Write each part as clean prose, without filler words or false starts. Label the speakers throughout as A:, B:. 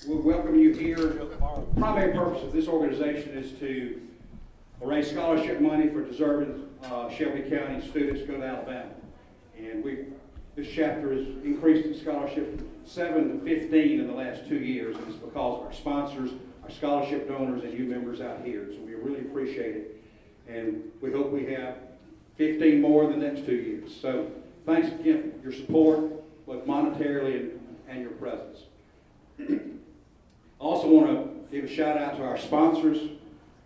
A: we welcome you here. The primary purpose of this organization is to raise scholarship money for deserving Shelby County students to go to Alabama. And this chapter has increased the scholarship 7 to 15 in the last 2 years, and it's because of our sponsors, our scholarship donors, and you members out here. So we really appreciate it. And we hope we have 15 more in the next 2 years. So thanks again for your support, both monetarily and your presence. I also want to give a shout out to our sponsors,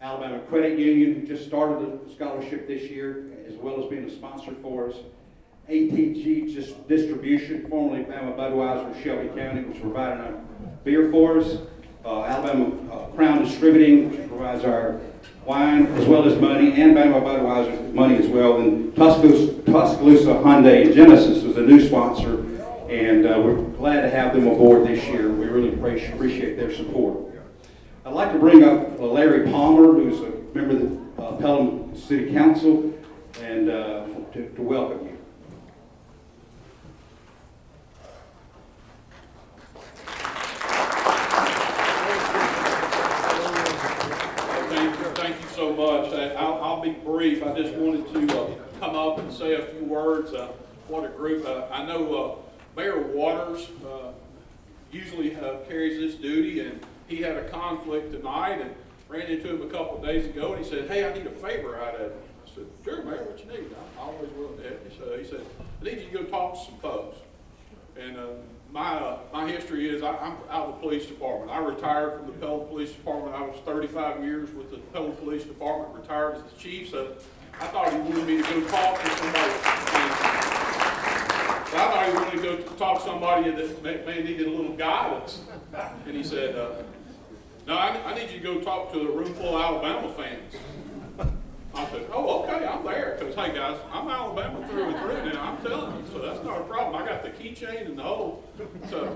A: Alabama Credit Union, who just started the scholarship this year, as well as being a sponsor for us. ATG Distribution, formerly Alabama Budweiser of Shelby County, which provided our beer for us. Alabama Crown Distributing, which provides our wine as well as money, and Alabama Budweiser money as well. And Tuscaloosa Hyundai and Genesis was a new sponsor, and we're glad to have them aboard this year. We really appreciate their support. I'd like to bring up Larry Palmer, who's a member of the Pelham City Council, and to welcome you.
B: Thank you so much. I'll be brief. I just wanted to come up and say a few words. What a group. I know Mayor Waters usually carries this duty, and he had a conflict tonight and ran into him a couple of days ago, and he said, "Hey, I need a favor out of you." I said, "Sure, Mayor, what you need?" I'm always willing to help you. So he said, "I need you to go talk to some folks." And my history is I'm out of the police department. I retired from the Pelham Police Department. I was 35 years with the Pelham Police Department, retired as the chief, so I thought he wanted me to go talk to somebody. So I thought he wanted to go talk to somebody that may needed a little guidance. And he said, "No, I need you to go talk to a room full of Alabama fans." I said, "Oh, okay, I'm there." Because, hey, guys, I'm Alabama through and through now. I'm telling you, so that's not a problem. I got the keychain and the whole. So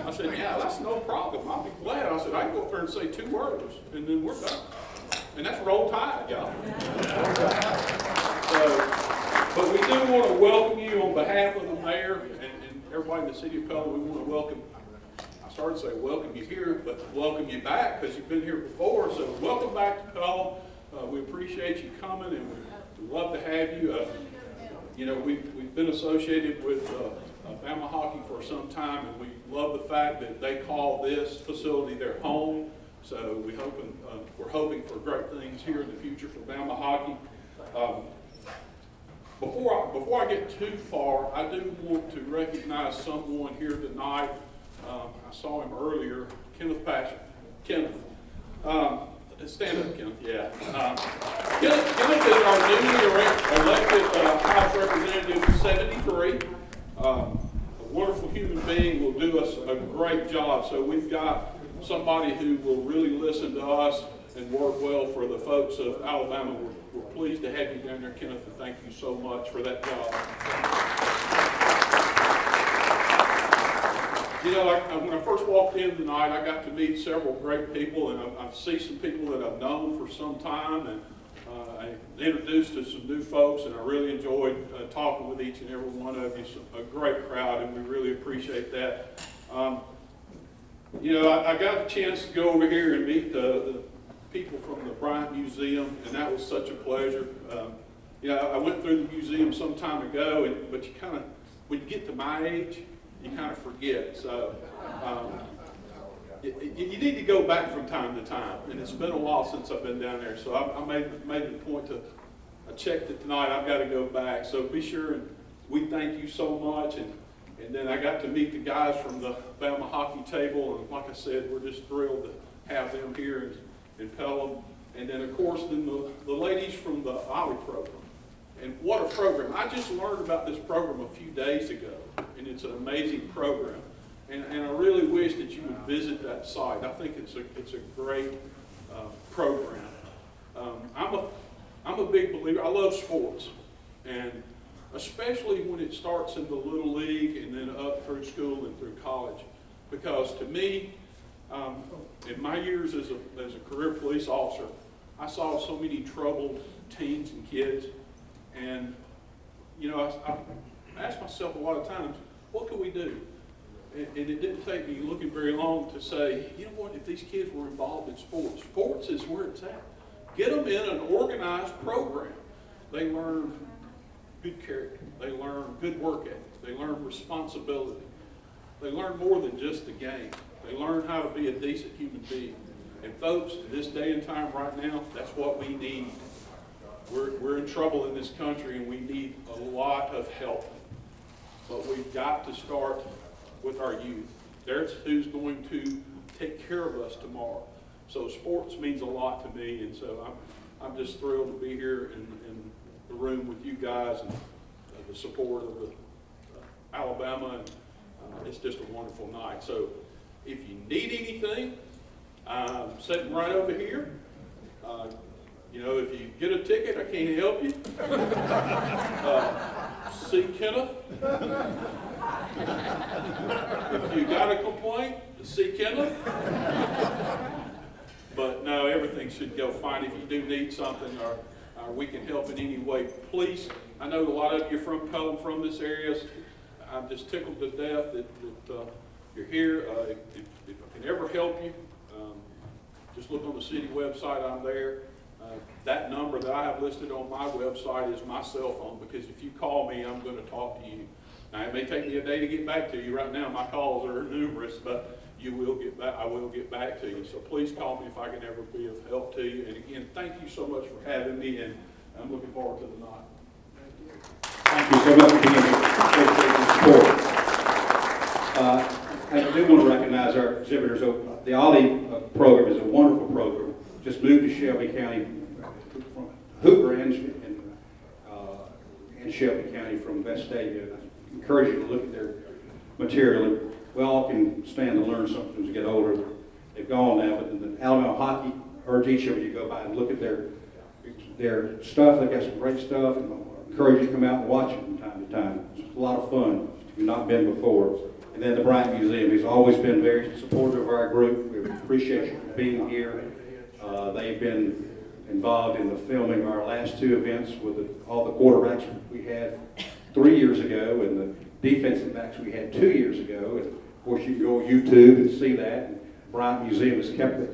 B: I said, "Yeah, that's no problem. I'll be glad." I said, "I can go up there and say 2 words, and then we're done." And that's Roll Tide, y'all. But we do want to welcome you on behalf of the mayor and everybody in the city of Pelham. We want to welcome. I started to say welcome you here, but welcome you back because you've been here before. So welcome back to Pelham. We appreciate you coming, and we love to have you. You know, we've been associated with Bama hockey for some time, and we love the fact that they call this facility their home. So we're hoping for great things here in the future for Bama hockey. Before I get too far, I do want to recognize someone here tonight. I saw him earlier, Kenneth Passion. Kenneth. Stand up, Kenneth. Yeah. Kenneth is our newly elected House Representative 73. A wonderful human being, will do us a great job. So we've got somebody who will really listen to us and work well for the folks of Alabama. We're pleased to have you down there, Kenneth, and thank you so much for that job. You know, when I first walked in tonight, I got to meet several great people, and I see some people that I've known for some time, and I introduced to some new folks, and I really enjoyed talking with each and every one of you. A great crowd, and we really appreciate that. You know, I got a chance to go over here and meet the people from the Bryant Museum, and that was such a pleasure. You know, I went through the museum some time ago, but you kind of, when you get to my age, you kind of forget. So you need to go back from time to time, and it's been a while since I've been down there. So I made the point to, I checked it tonight, I've got to go back. So be sure, and we thank you so much. And then I got to meet the guys from the Bama hockey table, and like I said, we're just thrilled to have them here in Pelham. And then, of course, then the ladies from the Ollie program. And what a program. I just learned about this program a few days ago, and it's an amazing program. And I really wish that you would visit that site. I think it's a great program. I'm a big believer. I love sports, and especially when it starts in the Little League and then up through school and through college. Because to me, in my years as a career police officer, I saw so many troubled teens and kids. And, you know, I asked myself a lot of times, what can we do? and it didn't take me looking very long to say, you know what, if these kids were involved in sports, sports is where it's at. Get them in an organized program. They learn good character. They learn good work ethic. They learn responsibility. They learn more than just the game. They learn how to be a decent human being. And folks, this day and time right now, that's what we need. We're in trouble in this country and we need a lot of help. But we've got to start with our youth. That's who's going to take care of us tomorrow. So sports means a lot to me, and so I'm just thrilled to be here in the room with you guys and the support of the Alabama, and it's just a wonderful night. So if you need anything, I'm sitting right over here. You know, if you get a ticket, I can't help you. See Kenneth. If you got a complaint, see Kenneth. But no, everything should go fine. If you do need something or we can help in any way, please. I know a lot of you come from this area. I'm just tickled to death that you're here. If I can ever help you, just look on the city website. I'm there. That number that I have listed on my website is my cell phone, because if you call me, I'm going to talk to you. Now, it may take me a day to get back to you. Right now, my calls are numerous, but you will get back. I will get back to you. So please call me if I can ever be of help to you. And again, thank you so much for having me, and I'm looking forward to the night.
A: Thank you so much for being here. I do want to recognize our exhibitors. The Ollie program is a wonderful program. Just moved to Shelby County from Hoover and Shelby County from Vestavia. I encourage you to look at their material. We all can stand to learn something as we get older. They've gone now, but the Alabama Hockey, urge each of you to go by and look at their stuff. They've got some great stuff, and I encourage you to come out and watch it from time to time. It's a lot of fun if you've not been before. And then the Bryant Museum has always been very supportive of our group. We appreciate you being here. They've been involved in the filming of our last two events with all the quarterbacks we had 3 years ago and the defensive backs we had 2 years ago. And of course, you can go on YouTube and see that. And Bryant Museum has kept it.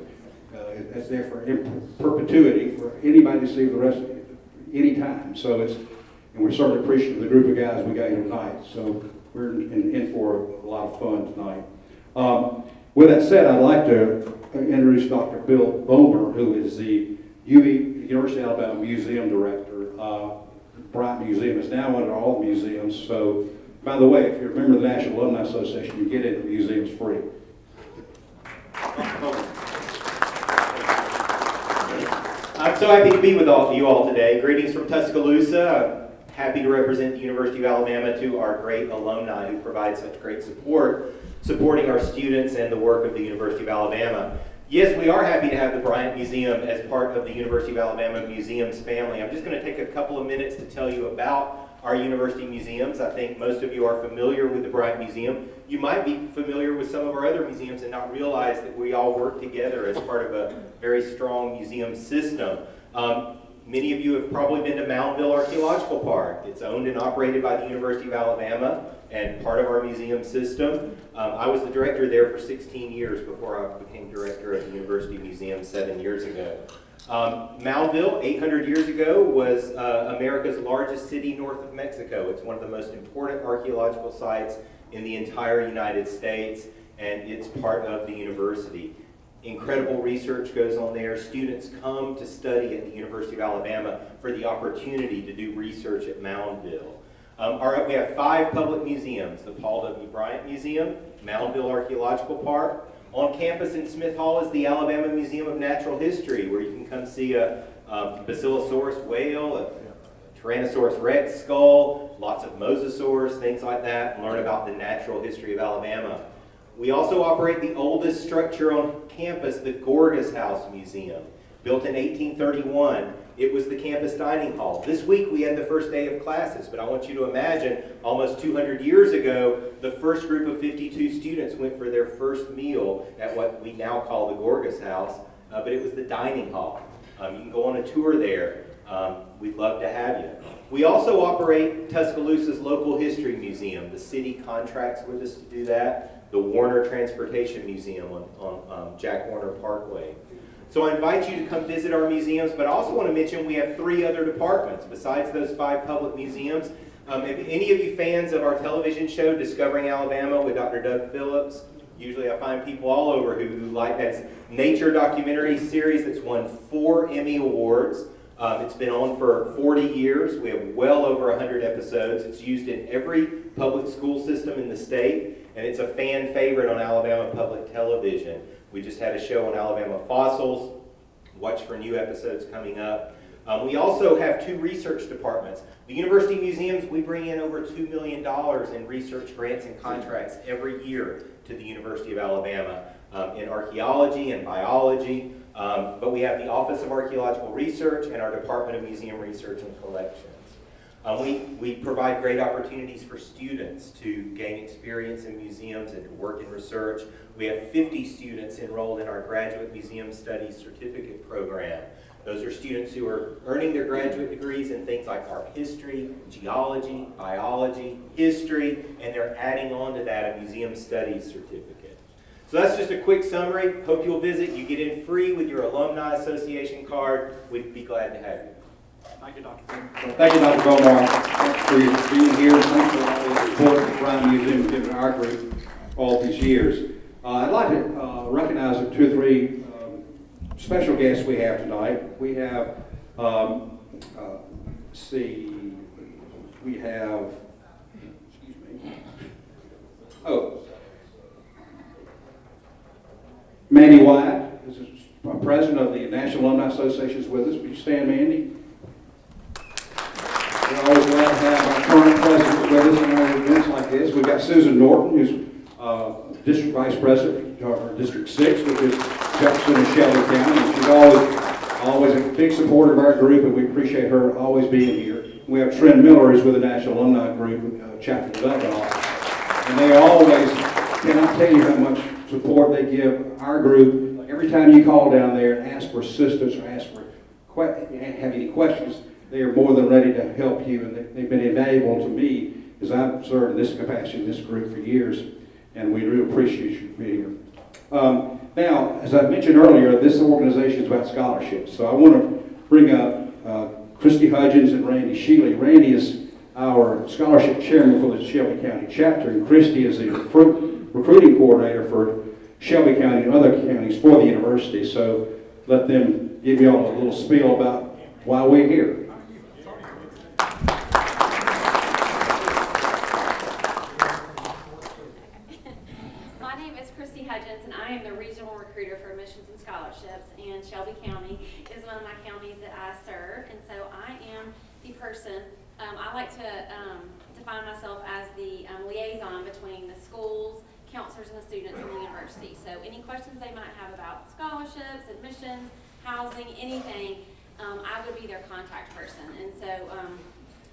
A: That's there for perpetuity for anybody to see the rest of it any time. So and we're certainly appreciative of the group of guys we got here tonight. So we're in for a lot of fun tonight. With that said, I'd like to introduce Dr. Bill Bomer, who is the University of Alabama Museum Director. Bryant Museum is now under all the museums. So, by the way, if you're a member of the National Alumni Association, you get into the museums free.
C: I'm so happy to be with you all today. Greetings from Tuscaloosa. I'm happy to represent the University of Alabama to our great alumni who provide such great support, supporting our students and the work of the University of Alabama. Yes, we are happy to have the Bryant Museum as part of the University of Alabama Museums family. I'm just going to take a couple of minutes to tell you about our university museums. I think most of you are familiar with the Bryant Museum. You might be familiar with some of our other museums and not realize that we all work together as part of a very strong museum system. Many of you have probably been to Moundville Archaeological Park. It's owned and operated by the University of Alabama and part of our museum system. I was the director there for 16 years before I became director of the University Museum 7 years ago. Moundville, 800 years ago, was America's largest city north of Mexico. It's one of the most important archaeological sites in the entire United States, and it's part of the university. Incredible research goes on there. Students come to study at the University of Alabama for the opportunity to do research at Moundville. We have 5 public museums: the Paul W. Bryant Museum, Moundville Archaeological Park. On campus in Smith Hall is the Alabama Museum of Natural History, where you can come see a Basilosaurus whale, a Tyrannosaurus rex skull, lots of mosasaurs, things like that, and learn about the natural history of Alabama. We also operate the oldest structure on campus, the Gorgas House Museum. Built in 1831, it was the campus dining hall. This week we had the first day of classes, but I want you to imagine almost 200 years ago, the first group of 52 students went for their first meal at what we now call the Gorgas House, but it was the dining hall. You can go on a tour there. We'd love to have you. We also operate Tuscaloosa's local history museum. The city contracts with us to do that. The Warner Transportation Museum on Jack Warner Parkway. So I invite you to come visit our museums, but I also want to mention we have 3 other departments besides those 5 public museums. If any of you fans of our television show, Discovering Alabama with Dr. Doug Phillips, usually I find people all over who like that nature documentary series that's won 4 Emmy Awards. It's been on for 40 years. We have well over 100 episodes. It's used in every public school system in the state, and it's a fan favorite on Alabama Public Television. We just had a show on Alabama fossils. Watch for new episodes coming up. We also have 2 research departments. The university museums, we bring in over $2 million in research grants and contracts every year to the University of Alabama in archaeology and biology. But we have the Office of Archaeological Research and our Department of Museum Research and Collections. We provide great opportunities for students to gain experience in museums and to work in research. We have 50 students enrolled in our Graduate Museum Studies Certificate Program. Those are students who are earning their graduate degrees in things like art history, geology, biology, history, and they're adding on to that a museum studies certificate. So that's just a quick summary. Hope you'll visit. You get in free with your Alumni Association card. We'd be glad to have you.
B: Thank you, Dr. Dains.
A: Well, thank you, Dr. Belmar. Thanks for your being here. Thanks for all the support that the Bryant Museum has given our group all these years. I'd like to recognize the 2 or 3 special guests we have tonight. We have, Mandy White, this is president of the National Alumni Association, is with us. Would you stand, Mandy? We're always glad to have our current president with us in our events like this. We've got Susan Norton, who's District Vice President for District 6, which is Jefferson and Shelby County. She's always a big supporter of our group, and we appreciate her always being here. We have Trent Miller, who's with the National Alumni Group, Chapter Development Office. And they always cannot tell you how much support they give our group. Every time you call down there and ask for assistance or have any questions, they are more than ready to help you, and they've been invaluable to me as I've served in this capacity in this group for years, and we really appreciate you being here. Now, as I mentioned earlier, this organization is about scholarships, so I want to bring up Christy Hudgens and Randy Shealy. Randy is our scholarship chairman for the Shelby County chapter, and Christy is the recruiting coordinator for Shelby County and other counties for the university. So let them give you all a little spiel about why we're here.
D: My name is Christy Hudgens, and I am the regional recruiter for admissions and scholarships, and Shelby County is one of my counties that I serve, and so I am the person, I like to define myself as the liaison between the schools, counselors, and the students in the university. So any questions they might have about scholarships, admissions, housing, anything, I would be their contact person. And so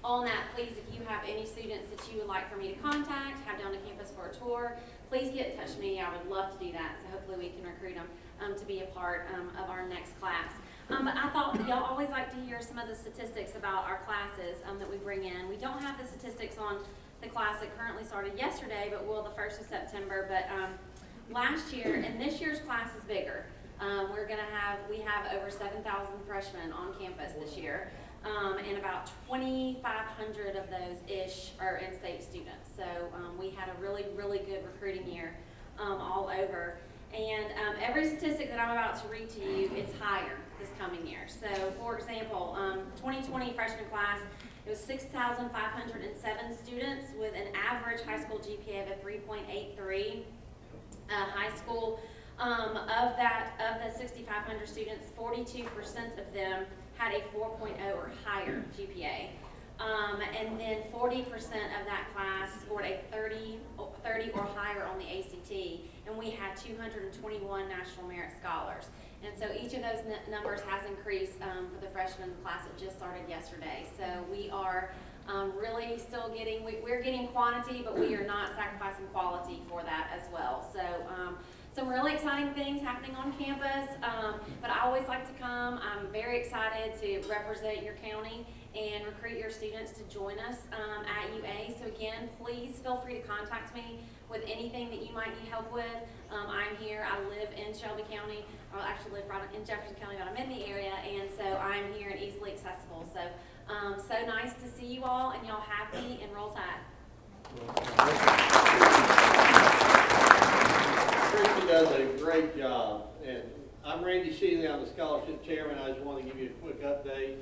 D: on that, please, if you have any students that you would like for me to contact, have down to campus for a tour, please get in touch with me. I would love to do that. So hopefully we can recruit them to be a part of our next class. But I thought y'all always like to hear some of the statistics about our classes that we bring in. We don't have the statistics on the class that currently started yesterday, but will the 1st of September. But last year, and this year's class is bigger. We have over 7,000 freshmen on campus this year, and about 2,500 of those are in-state students. So we had a really, really good recruiting year all over. And every statistic that I'm about to read to you, it's higher this coming year. So, for example, 2020 freshman class, it was 6,507 students with an average high school GPA of a 3.83. High school, of the 6,500 students, 42% of them had a 4.0 or higher GPA. And then 40% of that class scored a 30 or higher on the ACT, and we had 221 National Merit Scholars. And so each of those numbers has increased for the freshman class that just started yesterday. So we are really still we're getting quantity, but we are not sacrificing quality for that as well. So some really exciting things happening on campus, but I always like to come. I'm very excited to represent your county and recruit your students to join us at UA. So again, please feel free to contact me with anything that you might need help with. I'm here. I live in Shelby County. I actually live right in Jefferson County, but I'm in the area, and so I'm here and easily accessible. So, so nice to see you all, and y'all happy and roll tide.
E: Christy does a great job, and I'm Randy Shealy. I'm the scholarship chairman. I just want to give you a quick update.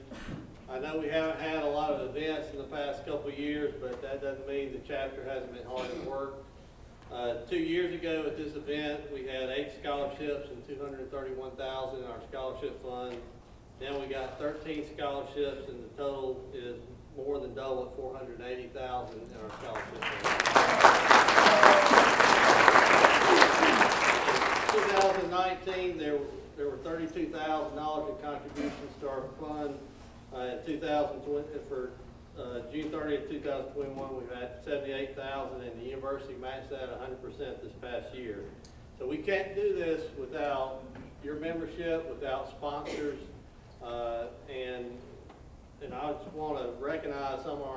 E: I know we haven't had a lot of events in the past couple of years, but that doesn't mean the chapter hasn't been hard at work. 2 years ago at this event, we had 8 scholarships and $231,000 in our scholarship fund. Now we got 13 scholarships, and the total is more than double at $480,000 in our scholarship fund. In 2019, there were $32,000 in contributions to our fund. In 2020, for June 30th, 2021, we've had $78,000, and the university matched that 100% this past year. So we can't do this without your membership, without sponsors, and I just want to recognize some of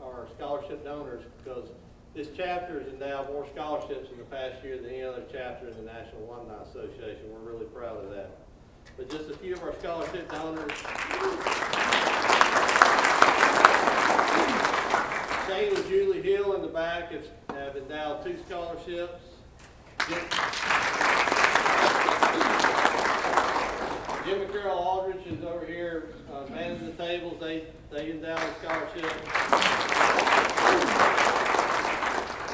E: our scholarship donors, because this chapter has endowed more scholarships in the past year than any other chapter in the National Alumni Association. We're really proud of that. But just a few of our scholarship donors. Shane and Julie Hill in the back have endowed 2 scholarships. Jim and Carol Aldridge is over here managing the tables. They endowed a scholarship.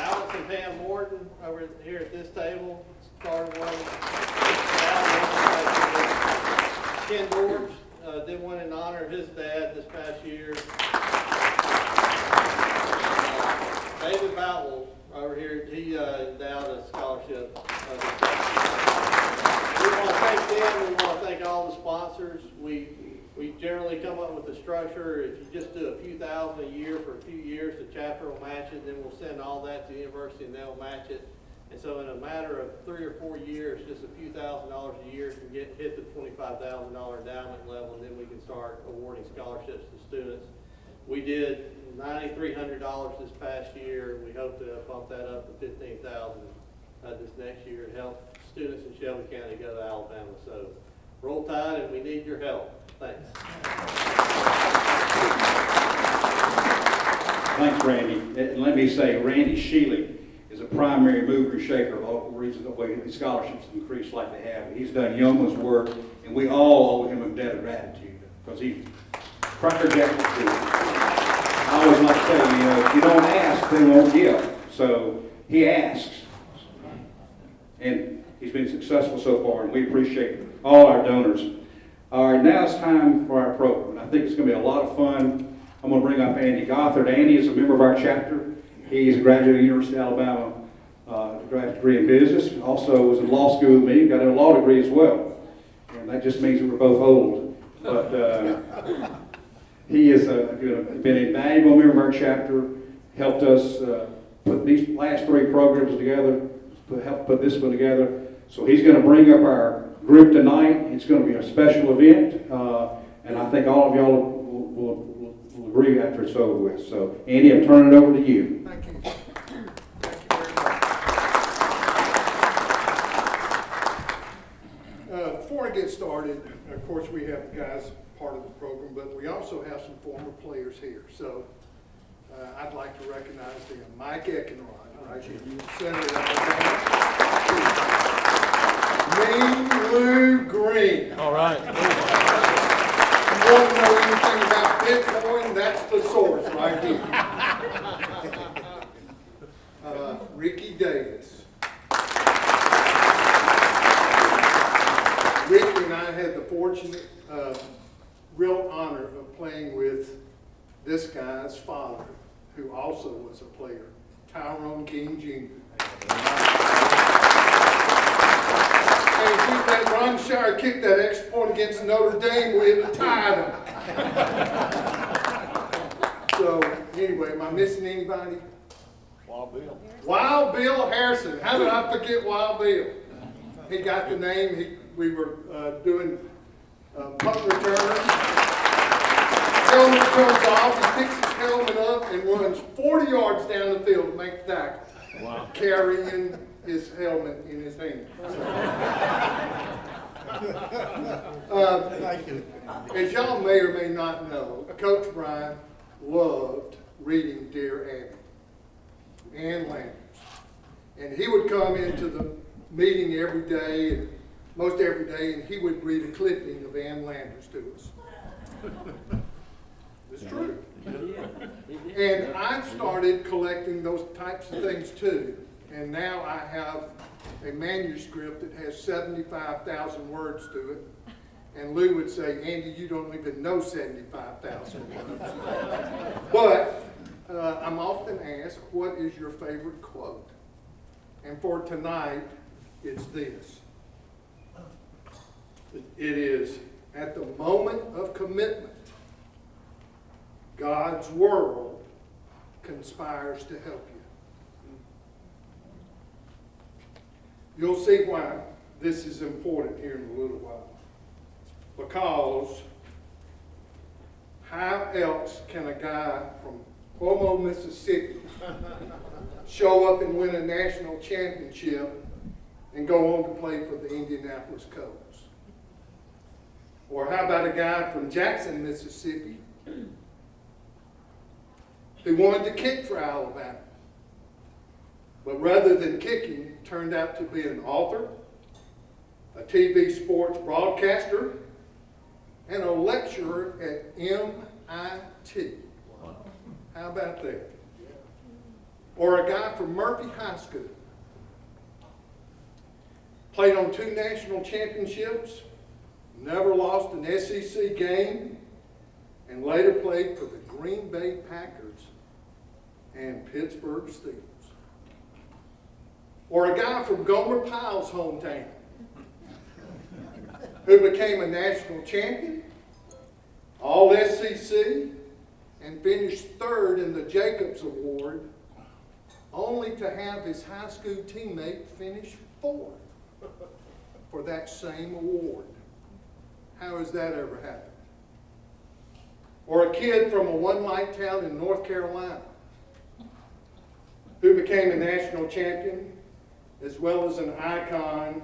E: Alex and Pam Morton over here at this table started one. Ken George did one in honor of his dad this past year. David Bowell over here, he endowed a scholarship. We want to thank them. We want to thank all the sponsors. We generally come up with a structure. If you just do a few thousand a year for a few years, the chapter will match it. Then we'll send all that to the university, and they'll match it. And so in a matter of 3 or 4 years, just a few $1,000s a year can hit the $25,000 endowment level, and then we can start awarding scholarships to students. We did $9,300 this past year. We hope to bump that up to $15,000 this next year to help students in Shelby County go to Alabama. So roll tide, and we need your help. Thanks.
A: Thanks, Randy. And let me say, Randy Shealy is a primary mover and shaker of all the reasons the way the scholarships increased like they have. He's done yeoman's work, and we all owe him a debt of gratitude, because he's crackerjack too. I always like to say, if you don't ask, they won't give. So he asks, and he's been successful so far, and we appreciate all our donors. All right, now it's time for our program. I think it's going to be a lot of fun. I'm going to bring up Andy Gothard. Andy is a member of our chapter. He's a graduate of the University of Alabama, graduate degree in business. Also was in law school with me, got a law degree as well. And that just means that we're both old. But he has been an invaluable member of our chapter, helped us put these last 3 programs together, help put this one together. So he's going to bring up our group tonight. It's going to be a special event, and I think all of y'all will agree after it's over with. So, Andy, I'm turning it over to you.
F: Thank you. Thank you very much. Before I get started, of course, we have the guys part of the program, but we also have some former players here. So, I'd like to recognize them. Mike Eckenrod, right here, you center Mean Lou Green.
E: All right.
F: You want to know anything about Bitcoin? That's the source right here. Ricky Davis. Ricky and I had the fortunate, real honor of playing with this guy's father, who also was a player, Tyrone King Jr. And if that Ron Shire kicked that extra point against Notre Dame, we'd have tied him. So, anyway, am I missing anybody?
E: Wild Bill.
F: Wild Bill Harrison. How did I forget Wild Bill? He got the name. We were doing punt returners. Helmet comes off. He picks his helmet up and runs 40 yards down the field to make the tackle. Wow. Carrying his helmet in his hand.
E: Thank you.
F: As y'all may or may not know, Coach Bryant loved reading Dear Abby and Landers. And he would come into the meeting every day, most every day, and he would read a clipping of Ann Landers to us. It's true. And I've started collecting those types of things too. And now I have a manuscript that has 75,000 words to it. And Lou would say, Andy, you don't even know 75,000 words. But I'm often asked, what is your favorite quote? And for tonight, it's this. It is, at the moment of commitment, God's world conspires to help you. You'll see why this is important here in a little while. Because how else can a guy from Como, Mississippi show up and win a national championship and go on to play for the Indianapolis Colts? Or how about a guy from Jackson, Mississippi who wanted to kick for Alabama, but rather than kicking, turned out to be an author, a TV sports broadcaster, and a lecturer at MIT. How about that? Or a guy from Murphy High School. Played on 2 national championships, never lost an SEC game, and later played for the Green Bay Packers and Pittsburgh Steelers. Or a guy from Gomer Pyle's hometown who became a national champion, all SEC, and finished 3rd in the Jacobs Award, only to have his high school teammate finish 4th for that same award. How has that ever happened? Or a kid from a one-light town in North Carolina who became a national champion as well as an icon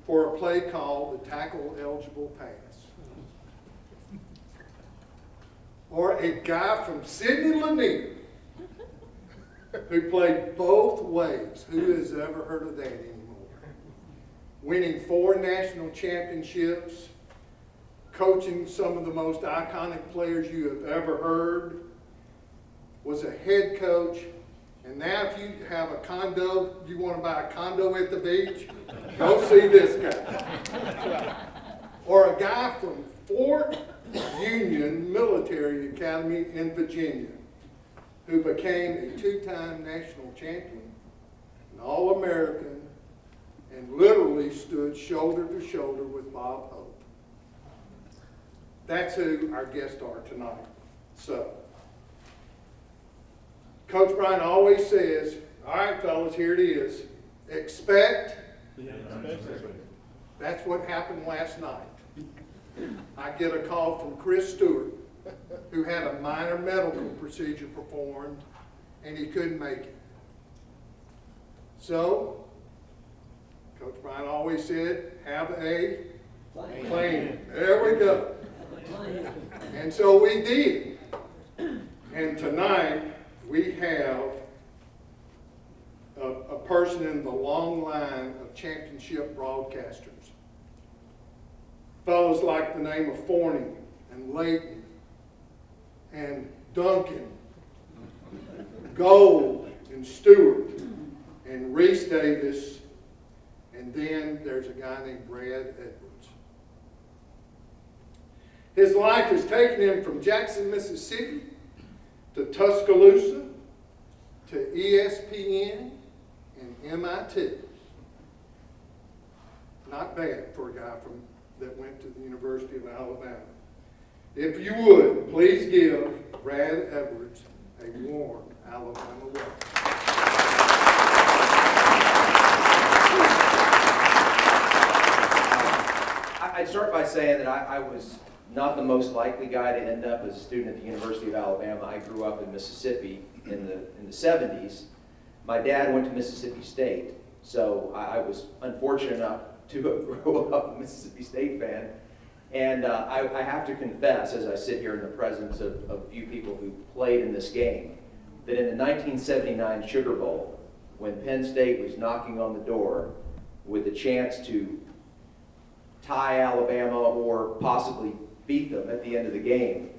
F: for a play called the tackle eligible pass. Or a guy from Sidney Lanier who played both ways. Who has ever heard of that anymore? Winning 4 national championships, coaching some of the most iconic players you have ever heard, was a head coach. And now if you have a condo, you want to buy a condo at the beach, go see this guy. Or a guy from Fort Union Military Academy in Virginia who became a 2-time national champion, an All-American, and literally stood shoulder to shoulder with Bob Hope. That's who our guests are tonight. So, Coach Bryant always says, all right, fellas, here it is. Expect. That's what happened last night. I get a call from Chris Stewart, who had a minor medical procedure performed, and he couldn't make it. So, Coach Bryant always said, have a plan. There we go. And so we did. And tonight, we have a person in the long line of championship broadcasters. Fellows like the name of Forney and Layton and Duncan, Gold and Stewart and Reese Davis, and then there's a guy named Brad Edwards. His life has taken him from Jackson, Mississippi, to Tuscaloosa, to ESPN, and MIT. Not bad for a guy that went to the University of Alabama. If you would, please give Brad Edwards a warm Alabama welcome.
C: start by saying that I was not the most likely guy to end up as a student at the University of Alabama. I grew up in Mississippi in the 70s. My dad went to Mississippi State, so I was unfortunate enough to grow up a Mississippi State fan. And I have to confess, as I sit here in the presence of a few people who played in this game, that in the 1979 Sugar Bowl, when Penn State was knocking on the door with the chance to tie Alabama or possibly beat them at the end of the game,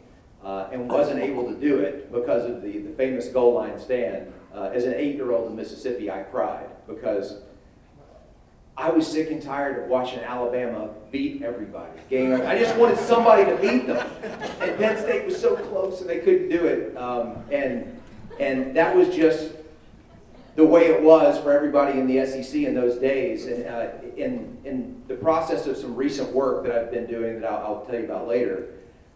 C: and wasn't able to do it because of the famous goal line stand, as an 8-year-old in Mississippi, I cried because I was sick and tired of watching Alabama beat everybody. I just wanted somebody to beat them. And Penn State was so close and they couldn't do it. And that was just the way it was for everybody in the SEC in those days. And in the process of some recent work that I've been doing that I'll tell you about later,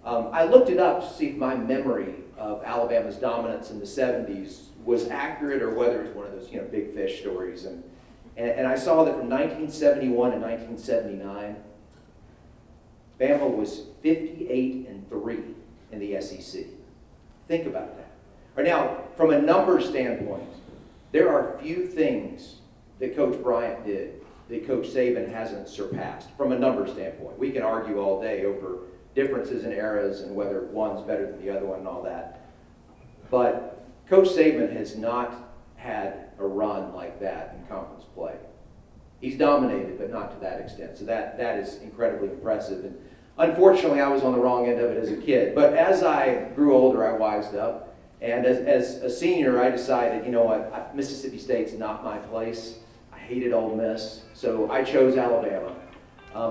C: I looked it up to see if my memory of Alabama's dominance in the 70s was accurate or whether it was one of those big fish stories. And I saw that from 1971 to 1979, Bama was 58-3 in the SEC. Think about that. Right now, from a numbers standpoint, there are few things that Coach Bryant did that Coach Saban hasn't surpassed from a numbers standpoint. We can argue all day over differences in eras and whether one's better than the other one and all that. But Coach Saban has not had a run like that in conference play. He's dominated, but not to that extent. So that is incredibly impressive. And unfortunately, I was on the wrong end of it as a kid. But as I grew older, I wised up. And as a senior, I decided, you know what, Mississippi State's not my place. I hated Ole Miss, so I chose Alabama.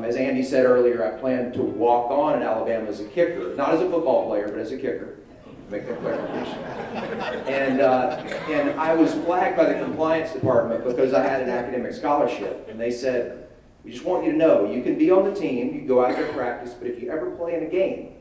C: As Andy said earlier, I planned to walk on at Alabama as a kicker, not as a football player, but as a kicker. Make that clarification. And I was flagged by the compliance department because I had an academic scholarship. And they said, we just want you to know, you can be on the team, you can go out there and practice, but if you ever play in a game,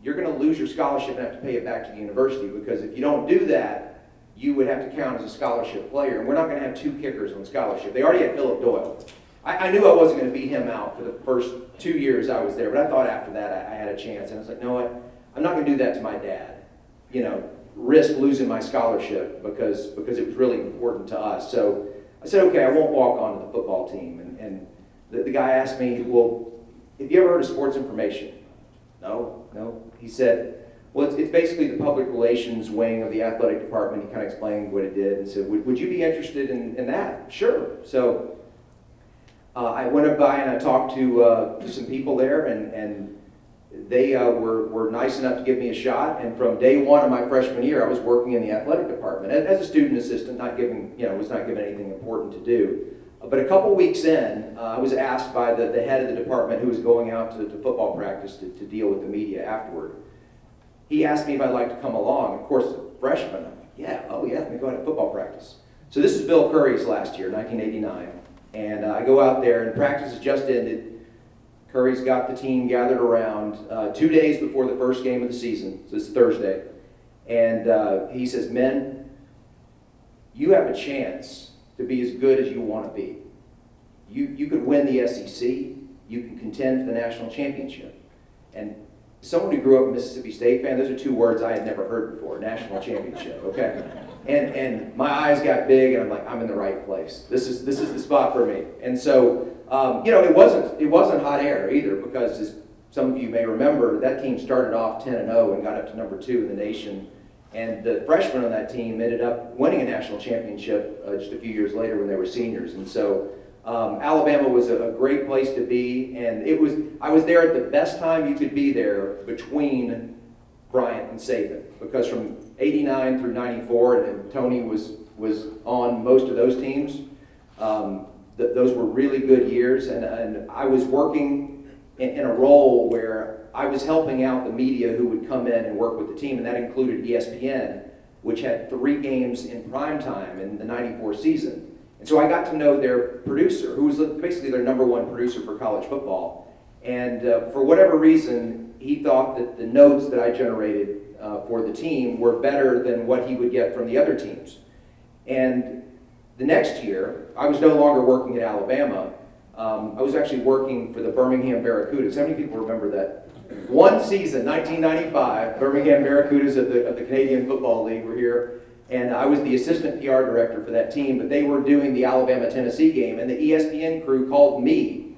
C: you're going to lose your scholarship and have to pay it back to the university, because if you don't do that, you would have to count as a scholarship player. And we're not going to have 2 kickers on scholarship. They already had Philip Doyle. I knew I wasn't going to beat him out for the first 2 years I was there, but I thought after that I had a chance. And I was like, you know what? I'm not going to do that to my dad. Risk losing my scholarship because it was really important to us. So I said, okay, I won't walk onto the football team. And the guy asked me, well, have you ever heard of sports information? No. He said, well, it's basically the public relations wing of the athletic department. He kind of explained what it did and said, would you be interested in that? Sure. So I went by and I talked to some people there, and they were nice enough to give me a shot. And from day one of my freshman year, I was working in the athletic department as a student assistant, was not given anything important to do. But a couple weeks in, I was asked by the head of the department, who was going out to football practice to deal with the media afterward. He asked me if I'd like to come along. Of course, as a freshman, I'm like, yeah, let me go out to football practice. So this is Bill Curry's last year, 1989. And I go out there, and practice has just ended. Curry's got the team gathered around 2 days before the first game of the season. So it's Thursday. And he says, men, you have a chance to be as good as you want to be. You could win the SEC. You can contend for the national championship. And someone who grew up a Mississippi State fan, those are 2 words I had never heard before, national championship, okay? And my eyes got big, and I'm like, I'm in the right place. This is the spot for me. And so, it wasn't hot air either, because as some of you may remember, that team started off 10-0 and got up to number 2 in the nation. And the freshmen on that team ended up winning a national championship just a few years later when they were seniors. And so Alabama was a great place to be, and I was there at the best time you could be there between Bryant and Saban, because from 89 through 94, and Tony was on most of those teams, those were really good years, and I was working in a role where I was helping out the media who would come in and work with the team, and that included ESPN, which had 3 games in prime time in the 94 season. And so I got to know their producer, who was basically their #1 producer for college football. And for whatever reason, he thought that the notes that I generated for the team were better than what he would get from the other teams. And the next year, I was no longer working at Alabama, I was actually working for the Birmingham Barracudas. How many people remember that? One season, 1995, Birmingham Barracudas of the Canadian Football League were here, and I was the assistant PR director for that team, but they were doing the Alabama-Tennessee game, and the ESPN crew called me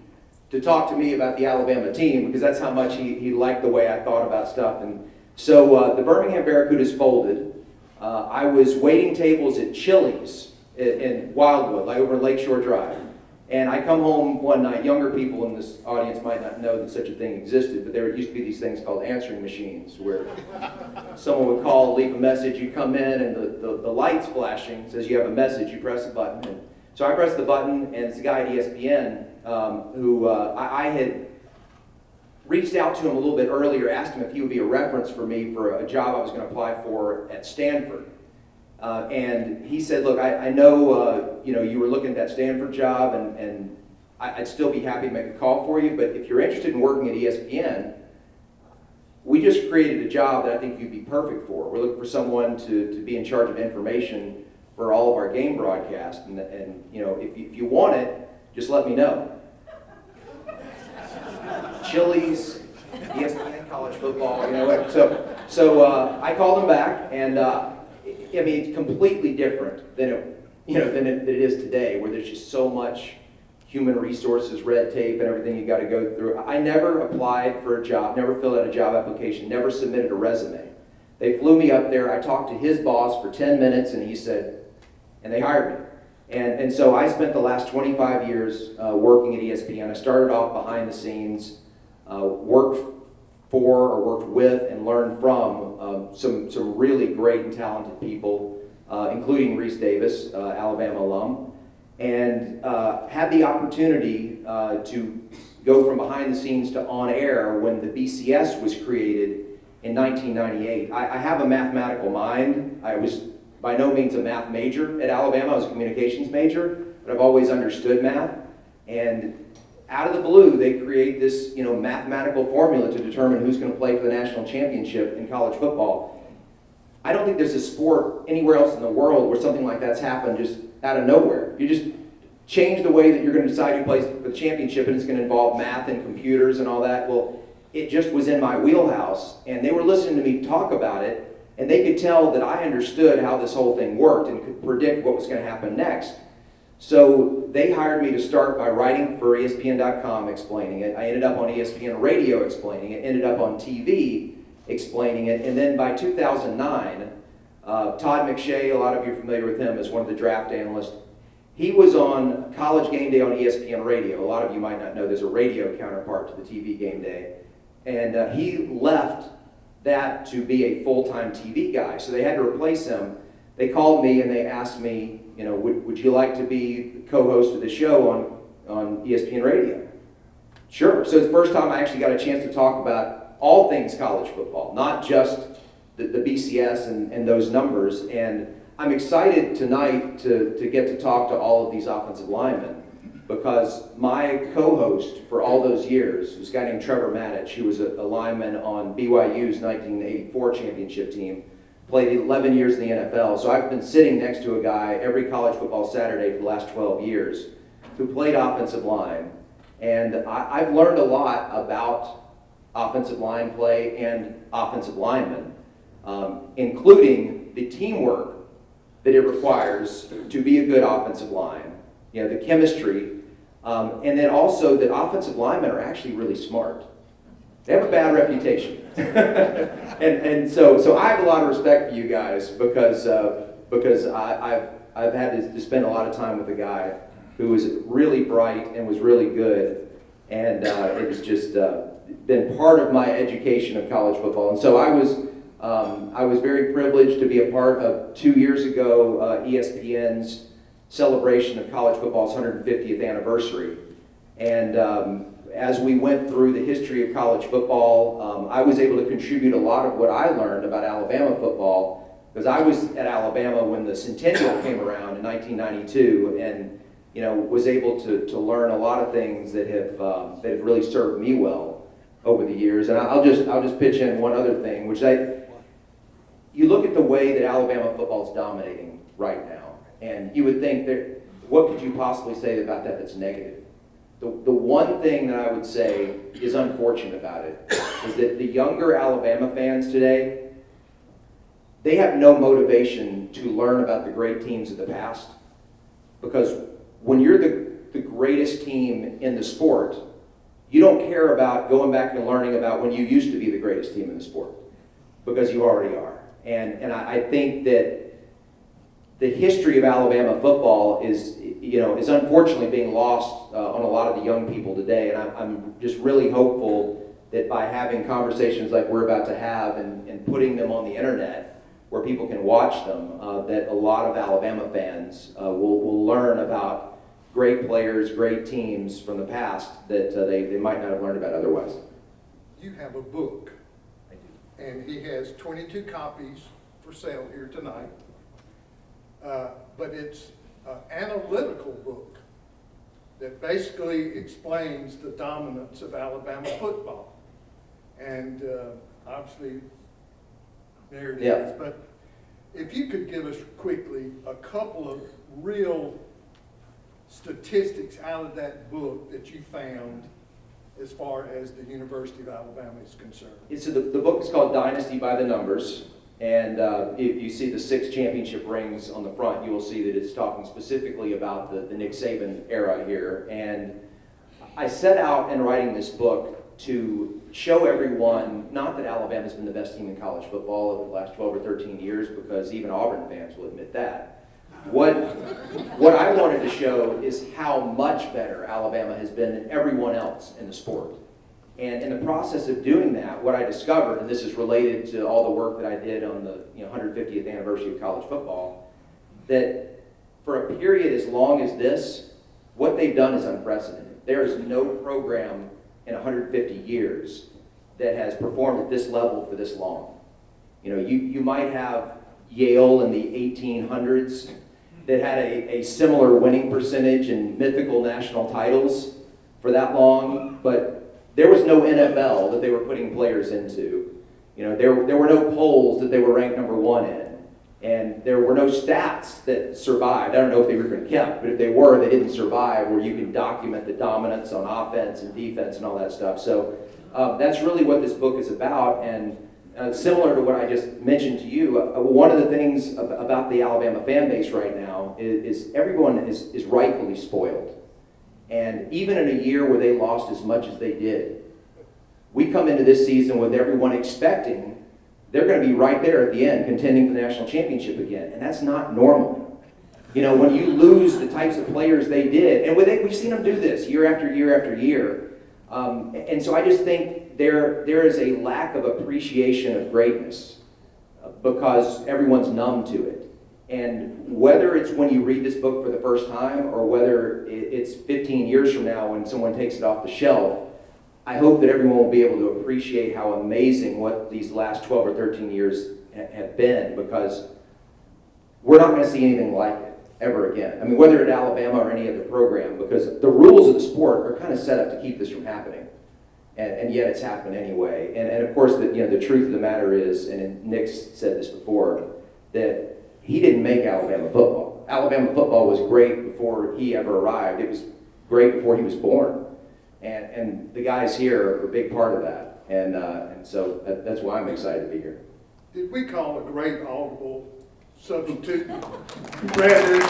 C: to talk to me about the Alabama team, because that's how much he liked the way I thought about stuff. And so the Birmingham Barracudas folded. I was waiting tables at Chili's in Wildwood, like over Lakeshore Drive. And I come home one night, younger people in this audience might not know that such a thing existed, but there used to be these things called answering machines where someone would call, leave a message, you come in and the light's flashing, says you have a message, you press a button. And so I press the button and it's a guy at ESPN who I had reached out to him a little bit earlier, asked him if he would be a reference for me for a job I was going to apply for at Stanford. And he said, look, I know you were looking at that Stanford job, and I'd still be happy to make a call for you, but if you're interested in working at ESPN, we just created a job that I think you'd be perfect for. We're looking for someone to be in charge of information for all of our game broadcasts, and if you want it, just let me know. Chili's, ESPN, college football, So I called him back, and it's completely different than it is today, where there's just so much human resources, red tape, and everything you got to go through. I never applied for a job, never filled out a job application, never submitted a resume. They flew me up there. I talked to his boss for 10 minutes, and he said, and they hired me. And so I spent the last 25 years working at ESPN. I started off behind the scenes, worked with and learned from some really great and talented people, including Reese Davis, Alabama alum, and had the opportunity to go from behind the scenes to on air when the BCS was created in 1998. I have a mathematical mind. I was by no means a math major at Alabama. I was a communications major, but I've always understood math. And out of the blue, they create this, mathematical formula to determine who's going to play for the national championship in college football. I don't think there's a sport anywhere else in the world where something like that's happened just out of nowhere. You just change the way that you're going to decide who plays for the championship, and it's going to involve math and computers and all that. Well, it just was in my wheelhouse, and they were listening to me talk about it, and they could tell that I understood how this whole thing worked and could predict what was going to happen next. So they hired me to start by writing for ESPN.com explaining it. I ended up on ESPN Radio explaining it, ended up on TV explaining it, and then by 2009, Todd Mcshea, a lot of you are familiar with him as one of the draft analysts, he was on College Game Day on ESPN Radio. A lot of you might not know there's a radio counterpart to the TV Game Day. And he left that to be a full-time TV guy, so they had to replace him. They called me and they asked me, would you like to be the co-host of the show on ESPN Radio? Sure. So it's the first time I actually got a chance to talk about all things college football, not just the BCS and those numbers. And I'm excited tonight to get to talk to all of these offensive linemen, because my co-host for all those years was a guy named Trevor Maddich, who was a lineman on BYU's 1984 championship team. Played 11 years in the NFL, so I've been sitting next to a guy every college football Saturday for the last 12 years who played offensive line. And I've learned a lot about offensive line play and offensive linemen, including the teamwork that it requires to be a good offensive line, the chemistry, and then also that offensive linemen are actually really smart. They have a bad reputation. and so I have a lot of respect for you guys because I've had to spend a lot of time with a guy who was really bright and was really good, and it has just been part of my education of college football. And so I was very privileged to be a part of 2 years ago ESPN's celebration of college football's 150th anniversary, and as we went through the history of college football, I was able to contribute a lot of what I learned about Alabama football, because I was at Alabama when the Centennial came around in 1992, and was able to learn a lot of things that have really served me well over the years. And I'll just pitch in one other thing, which you look at the way that Alabama football is dominating right now, and you would think that what could you possibly say about that that's negative? The one thing that I would say is unfortunate about it is that the younger Alabama fans today, they have no motivation to learn about the great teams of the past, because when you're the greatest team in the sport, you don't care about going back and learning about when you used to be the greatest team in the sport, because you already are. And I think that the history of Alabama football is unfortunately being lost on a lot of the young people today. And I'm just really hopeful that by having conversations like we're about to have and putting them on the internet where people can watch them, that a lot of Alabama fans will learn about great players, great teams from the past that they might not have learned about otherwise.
F: You have a book, and he has 22 copies for sale here tonight. But it's an analytical book that basically explains the dominance of Alabama football. And obviously, there it is. But if you could give us quickly a couple of real statistics out of that book that you found as far as the University of Alabama is concerned.
C: So the book is called Dynasty by the Numbers, and if you see the 6 championship rings on the front, you will see that it's talking specifically about the Nick Saban era here. And I set out in writing this book to show everyone, not that Alabama's been the best team in college football over the last 12 or 13 years, because even Auburn fans will admit that. What I wanted to show is how much better Alabama has been than everyone else in the sport. And in the process of doing that, what I discovered, and this is related to all the work that I did on the 150th anniversary of college football, that for a period as long as this, what they've done is unprecedented. There is no program in 150 years that has performed at this level for this long. You might have Yale in the 1800s that had a similar winning percentage and mythical national titles for that long, but there was no NFL that they were putting players into. There were no polls that they were ranked number 1 in, and there were no stats that survived. I don't know if they were even kept, but if they were, they didn't survive, where you can document the dominance on offense and defense and all that stuff. So that's really what this book is about. And similar to what I just mentioned to you, one of the things about the Alabama fan base right now is everyone is rightfully spoiled. And even in a year where they lost as much as they did, we come into this season with everyone expecting they're going to be right there at the end contending for the national championship again. And that's not normal. When you lose the types of players they did, and we've seen them do this year after year after year. And so I just think there is a lack of appreciation of greatness because everyone's numb to it. And whether it's when you read this book for the first time or whether it's 15 years from now when someone takes it off the shelf, I hope that everyone will be able to appreciate how amazing what these last 12 or 13 years have been, because we're not going to see anything like it ever again. I mean, whether at Alabama or any other program, because the rules of the sport are kind of set up to keep this from happening. And yet it's happened anyway. And of course, the truth of the matter is, and Nick said this before, that he didn't make Alabama football. Alabama football was great before he ever arrived. It was great before he was born. And the guys here are a big part of that. And so that's why I'm excited to be here.
F: Did we call a great audible substitute? Brad,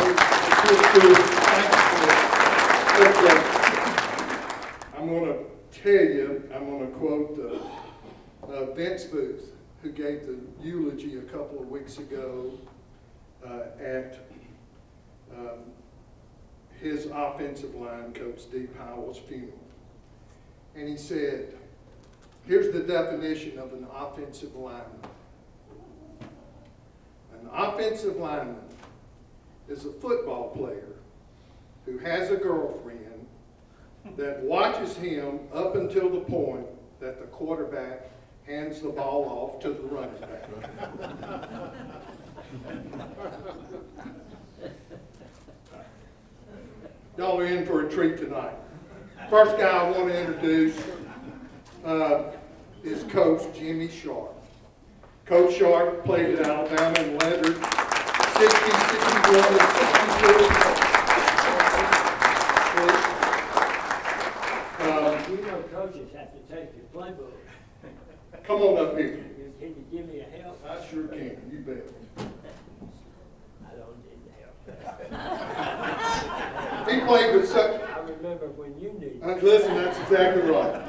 F: I'm going to tell you, I'm going to quote Vince Booth, who gave the eulogy a couple of weeks ago at his offensive line coach, D. Powell's funeral. And he said, here's the definition of an offensive lineman. An offensive lineman is a football player who has a girlfriend that watches him up until the point that the quarterback hands the ball off to the running back. Y'all are in for a treat tonight. First guy I want to introduce is Coach Jimmy Sharp. Coach Sharp played at Alabama and lettered 60, 61, and 62.
G: book.
F: Come on up here.
G: Can you give me a help?
F: I sure can, you bet.
G: I don't need the help.
F: He played with such,
G: I remember when you needed.
F: listen, that's exactly right.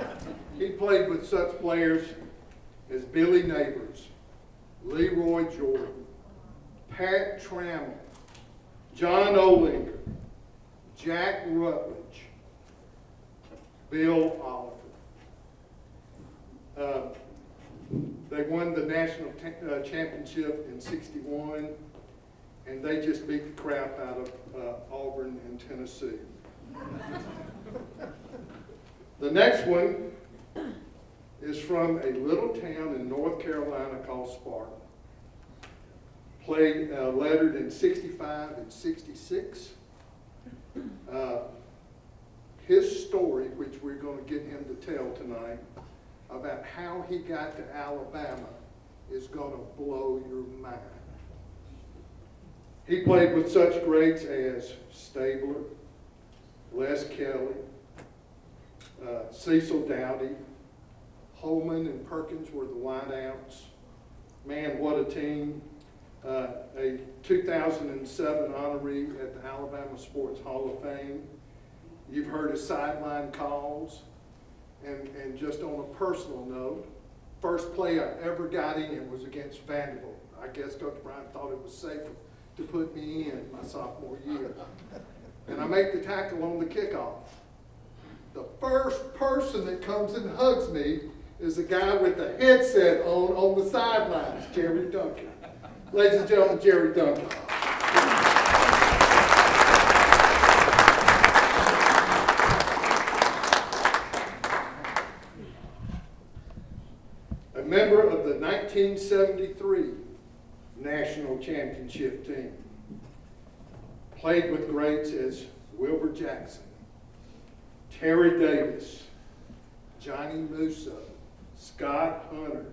F: He played with such players as Billy Neighbors, Leroy Jordan, Pat Trammell, John Olinger, Jack Rutledge, Bill Oliver. They won the national championship in '61, and they just beat the crap out of Auburn and Tennessee. The next one is from a little town in North Carolina called Sparta. Played, lettered in '65 and '66. His story, which we're going to get him to tell tonight, about how he got to Alabama is going to blow your mind. He played with such greats as Stabler, Les Kelly, Cecil Dowdy, Holman and Perkins were the wideouts. Man, what a team. A 2007 honoree at the Alabama Sports Hall of Fame. You've heard his sideline calls. And just on a personal note, first play I ever got in was against Vanderbilt. I guess Coach Bryant thought it was safer to put me in my sophomore year. And I make the tackle on the kickoff. The first person that comes and hugs me is a guy with the headset on the sidelines, Jerry Duncan. Ladies and gentlemen, Jerry Duncan. A member of the 1973 National Championship team. Played with greats as Wilbur Jackson, Terry Davis, Johnny Musso, Scott Hunter,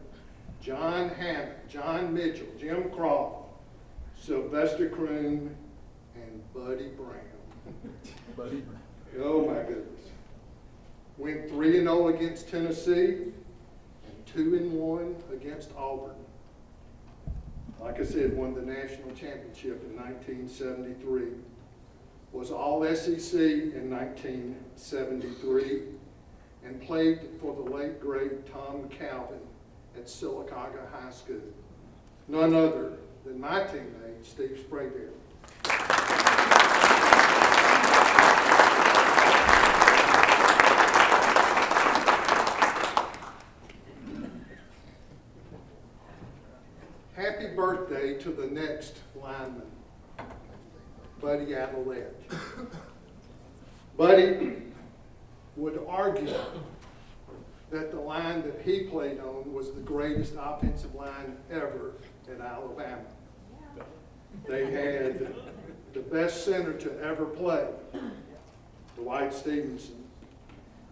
F: John Hammond, John Mitchell, Jim Craw, Sylvester Croom, and Buddy Brown.
B: Buddy.
F: Oh my goodness. Went 3-0 against Tennessee and 2-1 against Auburn. Like I said, won the national championship in 1973. Was all SEC in 1973 and played for the late great Tom Calvin at Sylacauga High School. None other than my teammate, Steve Sprayberry. Happy birthday to the next lineman, Buddy Adelette. Buddy would argue that the line that he played on was the greatest offensive line ever at Alabama. They had the best center to ever play, Dwight Stevenson.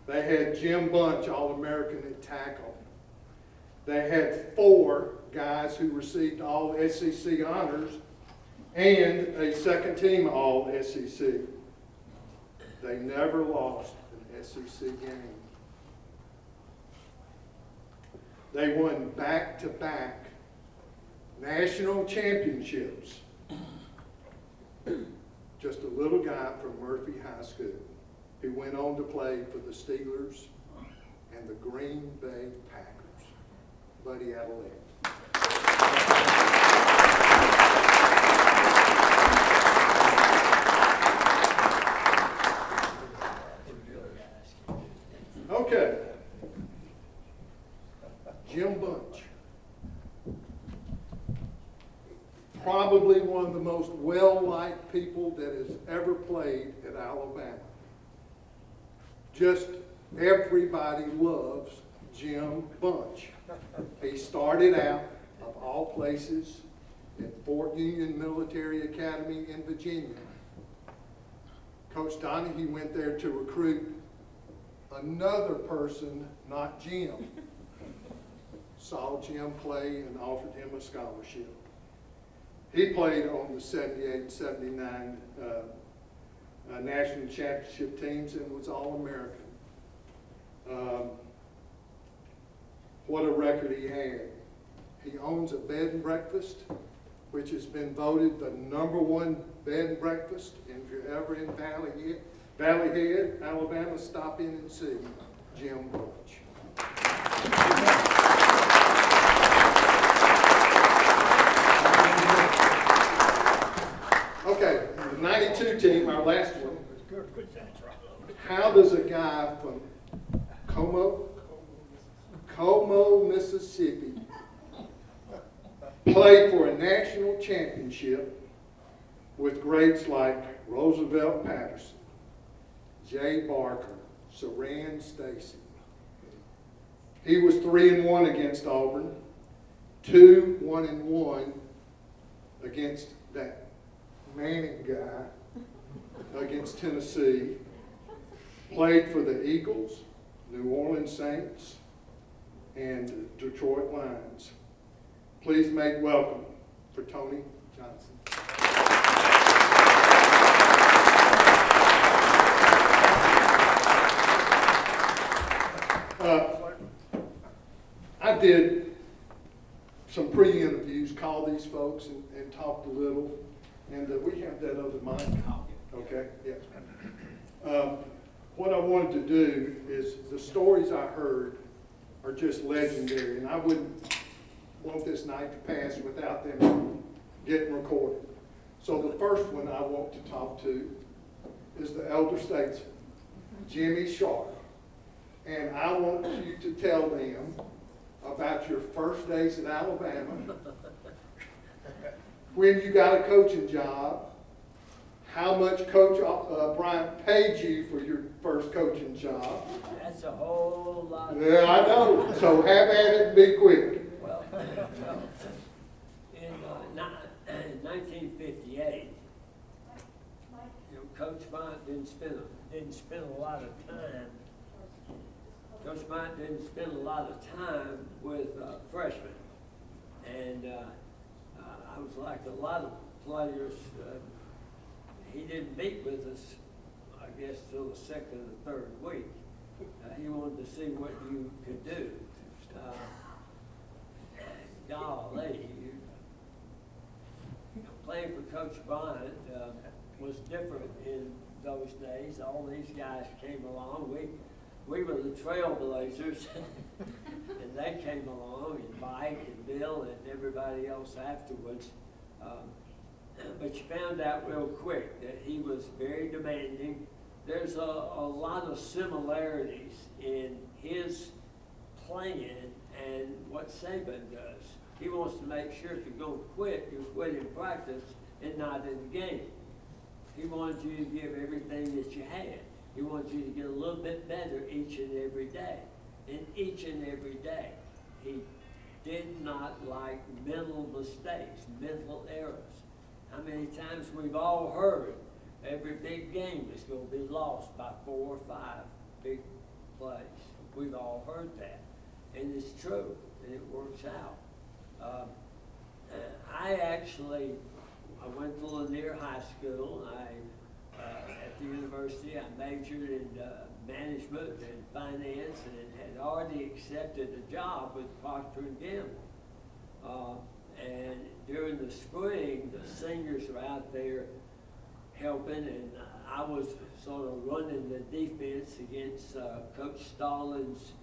F: They had Jim Bunch, All-American at tackle. They had 4 guys who received all SEC honors and a second team all SEC. They never lost an SEC game. They won back-to-back national championships. Just a little guy from Murphy High School who went on to play for the Steelers and the Green Bay Packers. Buddy Adelette. Okay. Jim Bunch. Probably one of the most well-liked people that has ever played at Alabama. Just everybody loves Jim Bunch. He started out, of all places, at Fort Union Military Academy in Virginia. Coach Donahue went there to recruit another person, not Jim. Saw Jim play and offered him a scholarship. He played on the 78 and 79 national championship teams and was All-American. what a record he had. He owns a bed and breakfast, which has been voted the #1 bed and breakfast. And if you're ever in Valley Head, Alabama, stop in and see Jim Roach. Okay, the 92 team, our last one. How does a guy from Como, Mississippi, play for a national championship with greats like Roosevelt Patterson, Jay Barker, Saran Stacy? He was 3-1 against Auburn, 2-1-1 against that Manning guy against Tennessee, played for the Eagles, New Orleans Saints, and Detroit Lions. Please make welcome for Tony Johnson. I did some pre-interviews, called these folks and talked a little, and we have that other mic. Okay, yeah. What I wanted to do is, the stories I heard are just legendary, and I wouldn't want this night to pass without them getting recorded. So the first one I want to talk to is the elder statesman, Jimmy Sharp. And I want you to tell them about your first days at Alabama, when you got a coaching job, how much Coach Bryant paid you for your first coaching job.
G: That's a whole lot.
F: Yeah, I know. So have at it and be quick.
G: Well, in 1958, Coach Bryant didn't spend a lot of time. Coach Bryant didn't spend a lot of time with freshmen, and I was like a lot of players. He didn't meet with us, I guess, till the second or third week. He wanted to see what you could do. Golly, playing for Coach Bryant was different in those days. All these guys came along. We were the trailblazers, and they came along, and Mike and Bill and everybody else afterwards. But you found out real quick that he was very demanding. There's a lot of similarities in his playing and what Saban does. He wants to make sure if you're going to quit, you quit in practice and not in the game. He wanted you to give everything that you had. He wanted you to get a little bit better each and every day. And each and every day, he did not like mental mistakes, mental errors. How many times we've all heard every big game is going to be lost by 4 or 5 big plays. We've all heard that. And it's true, and it works out. I went to Lanier High School. At the university, I majored in management and finance, and had already accepted a job with Procter & Gamble. And during the spring, the seniors were out there helping, and I was sort of running the defense against Coach Stalin's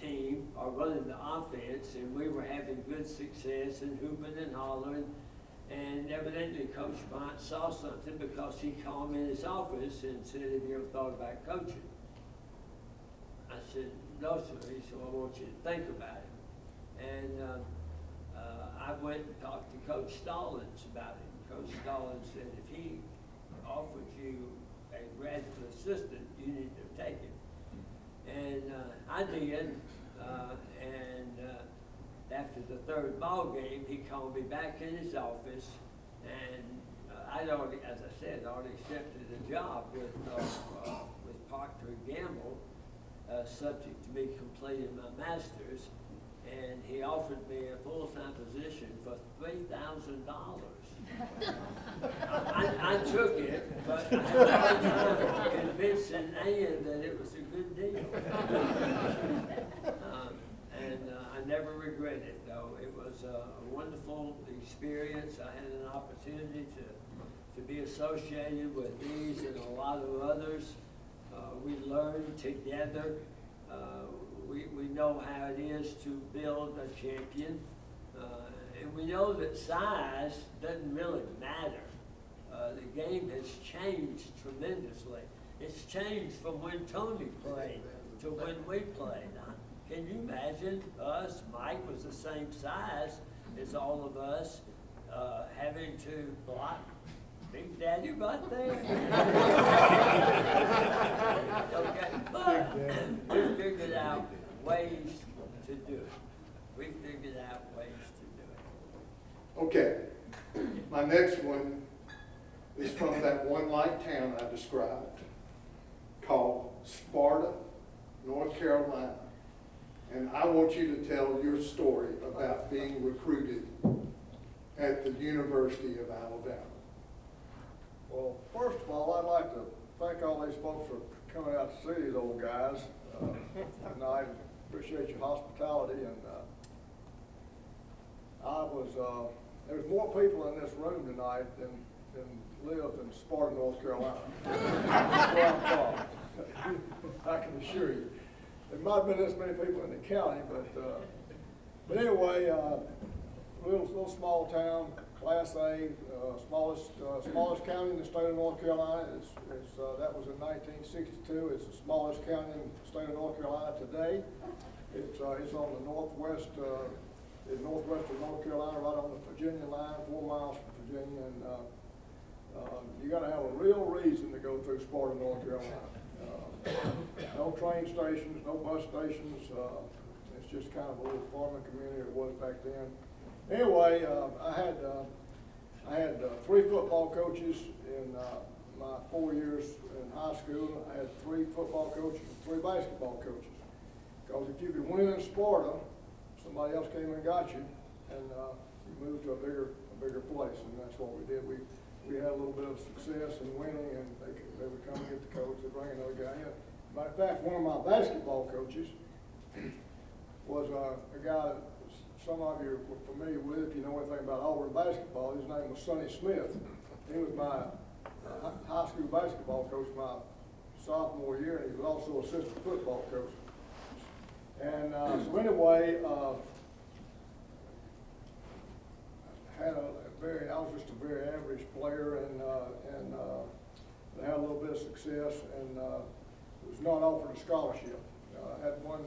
G: team, or running the offense, and we were having good success and hooping and hollering. And evidently Coach Bryant saw something, because he called me in his office and said, "Have you ever thought about coaching?" I said, "No, sir." He said, "Well, I want you to think about it." And I went and talked to Coach Stallings about it. Coach Stallings said, "If he offered you a graduate assistant, you need to take it." And I did. After the third ball game, he called me back in his office, and I'd already, as I said, already accepted a job with Procter & Gamble, subject to me completing my master's, and he offered me a full-time position for $3,000. I took it, but I had a hard time convincing Ann that it was a good deal. and I never regret it, though. It was a wonderful experience. I had an opportunity to be associated with these and a lot of others. We learned together. We know how it is to build a champion. And we know that size doesn't really matter. The game has changed tremendously. It's changed from when Tony played to when we played. Can you imagine us? Mike was the same size as all of us, having to block Big Daddy right there. Okay, but we figured out ways to do it. We figured out ways to do it.
F: Okay, my next one is from that one like town I described called Sparta, North Carolina. And I want you to tell your story about being recruited at the University of Alabama.
H: Well, first of all, I'd like to thank all these folks for coming out to see these old guys tonight. Appreciate your hospitality, and there was more people in this room tonight than lived in Sparta, North Carolina. That's where I'm from. I can assure you. There might have been this many people in the county, but anyway, little small town, Class A, smallest county in the state of North Carolina. That was in 1962. It's the smallest county in the state of North Carolina today. It's on the northwest of North Carolina, right on the Virginia line, 4 miles from Virginia, and you got to have a real reason to go through Sparta, North Carolina. No train stations, no bus stations. It's just kind of a little farming community it was back then. Anyway, I had 3 football coaches in my 4 years in high school. I had 3 football coaches and 3 basketball coaches. Because if you could win in Sparta, somebody else came and got you, and you moved to a bigger place, and that's what we did. We had a little bit of success in winning, and they would come and get the coach, they'd bring another guy in. Matter of fact, one of my basketball coaches was a guy that some of you were familiar with, if you know anything about Auburn basketball. His name was Sonny Smith. He was my high school basketball coach my sophomore year, and he was also assistant football coach. And so anyway, I was just a very average player, and I had a little bit of success, and was not offered a scholarship. I had one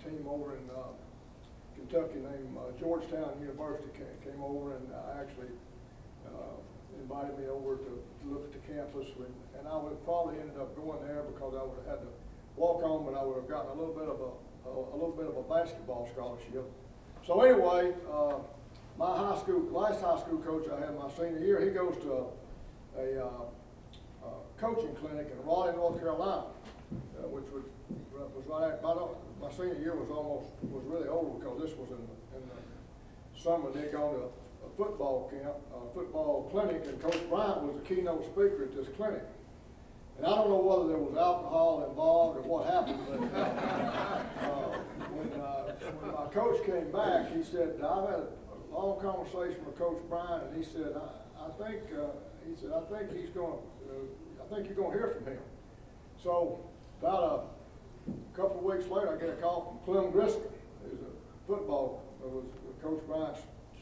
H: team over in Kentucky named Georgetown University came over, and actually invited me over to look at the campus, and I would have probably ended up going there because I would have had to walk on, but I would have gotten a little bit of a basketball scholarship. So anyway, my last high school coach I had my senior year, he goes to a coaching clinic in Raleigh, North Carolina, which was right at my senior year was really over because this was in the summer. They'd gone to a football camp, a football clinic, and Coach Bryant was the keynote speaker at this clinic. And I don't know whether there was alcohol involved or what happened, but when my coach came back, he said, I've had a long conversation with Coach Bryant, and he said, I think you're going to hear from him. So about a couple of weeks later, I get a call from Clem Griscom, who's was Coach Bryant's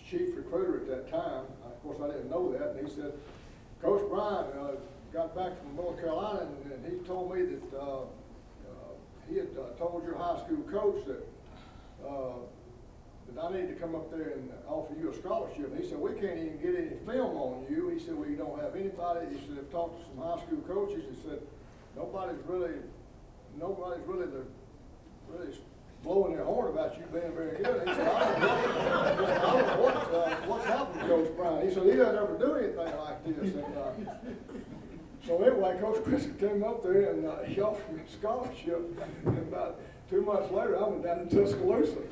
H: chief recruiter at that time. Of course, I didn't know that, and he said, Coach Bryant got back from North Carolina, and he told me that he had told your high school coach that I need to come up there and offer you a scholarship. And he said, we can't even get any film on you. He said, we don't have anybody. He said, I've talked to some high school coaches. He said, nobody's really blowing their horn about you being very good. He said, I don't know what's happened to Coach Bryant. He said, he doesn't ever do anything like this. And, so anyway, Coach Griscom came up there and he offered me a scholarship. And about 2 months later, I went down to Tuscaloosa.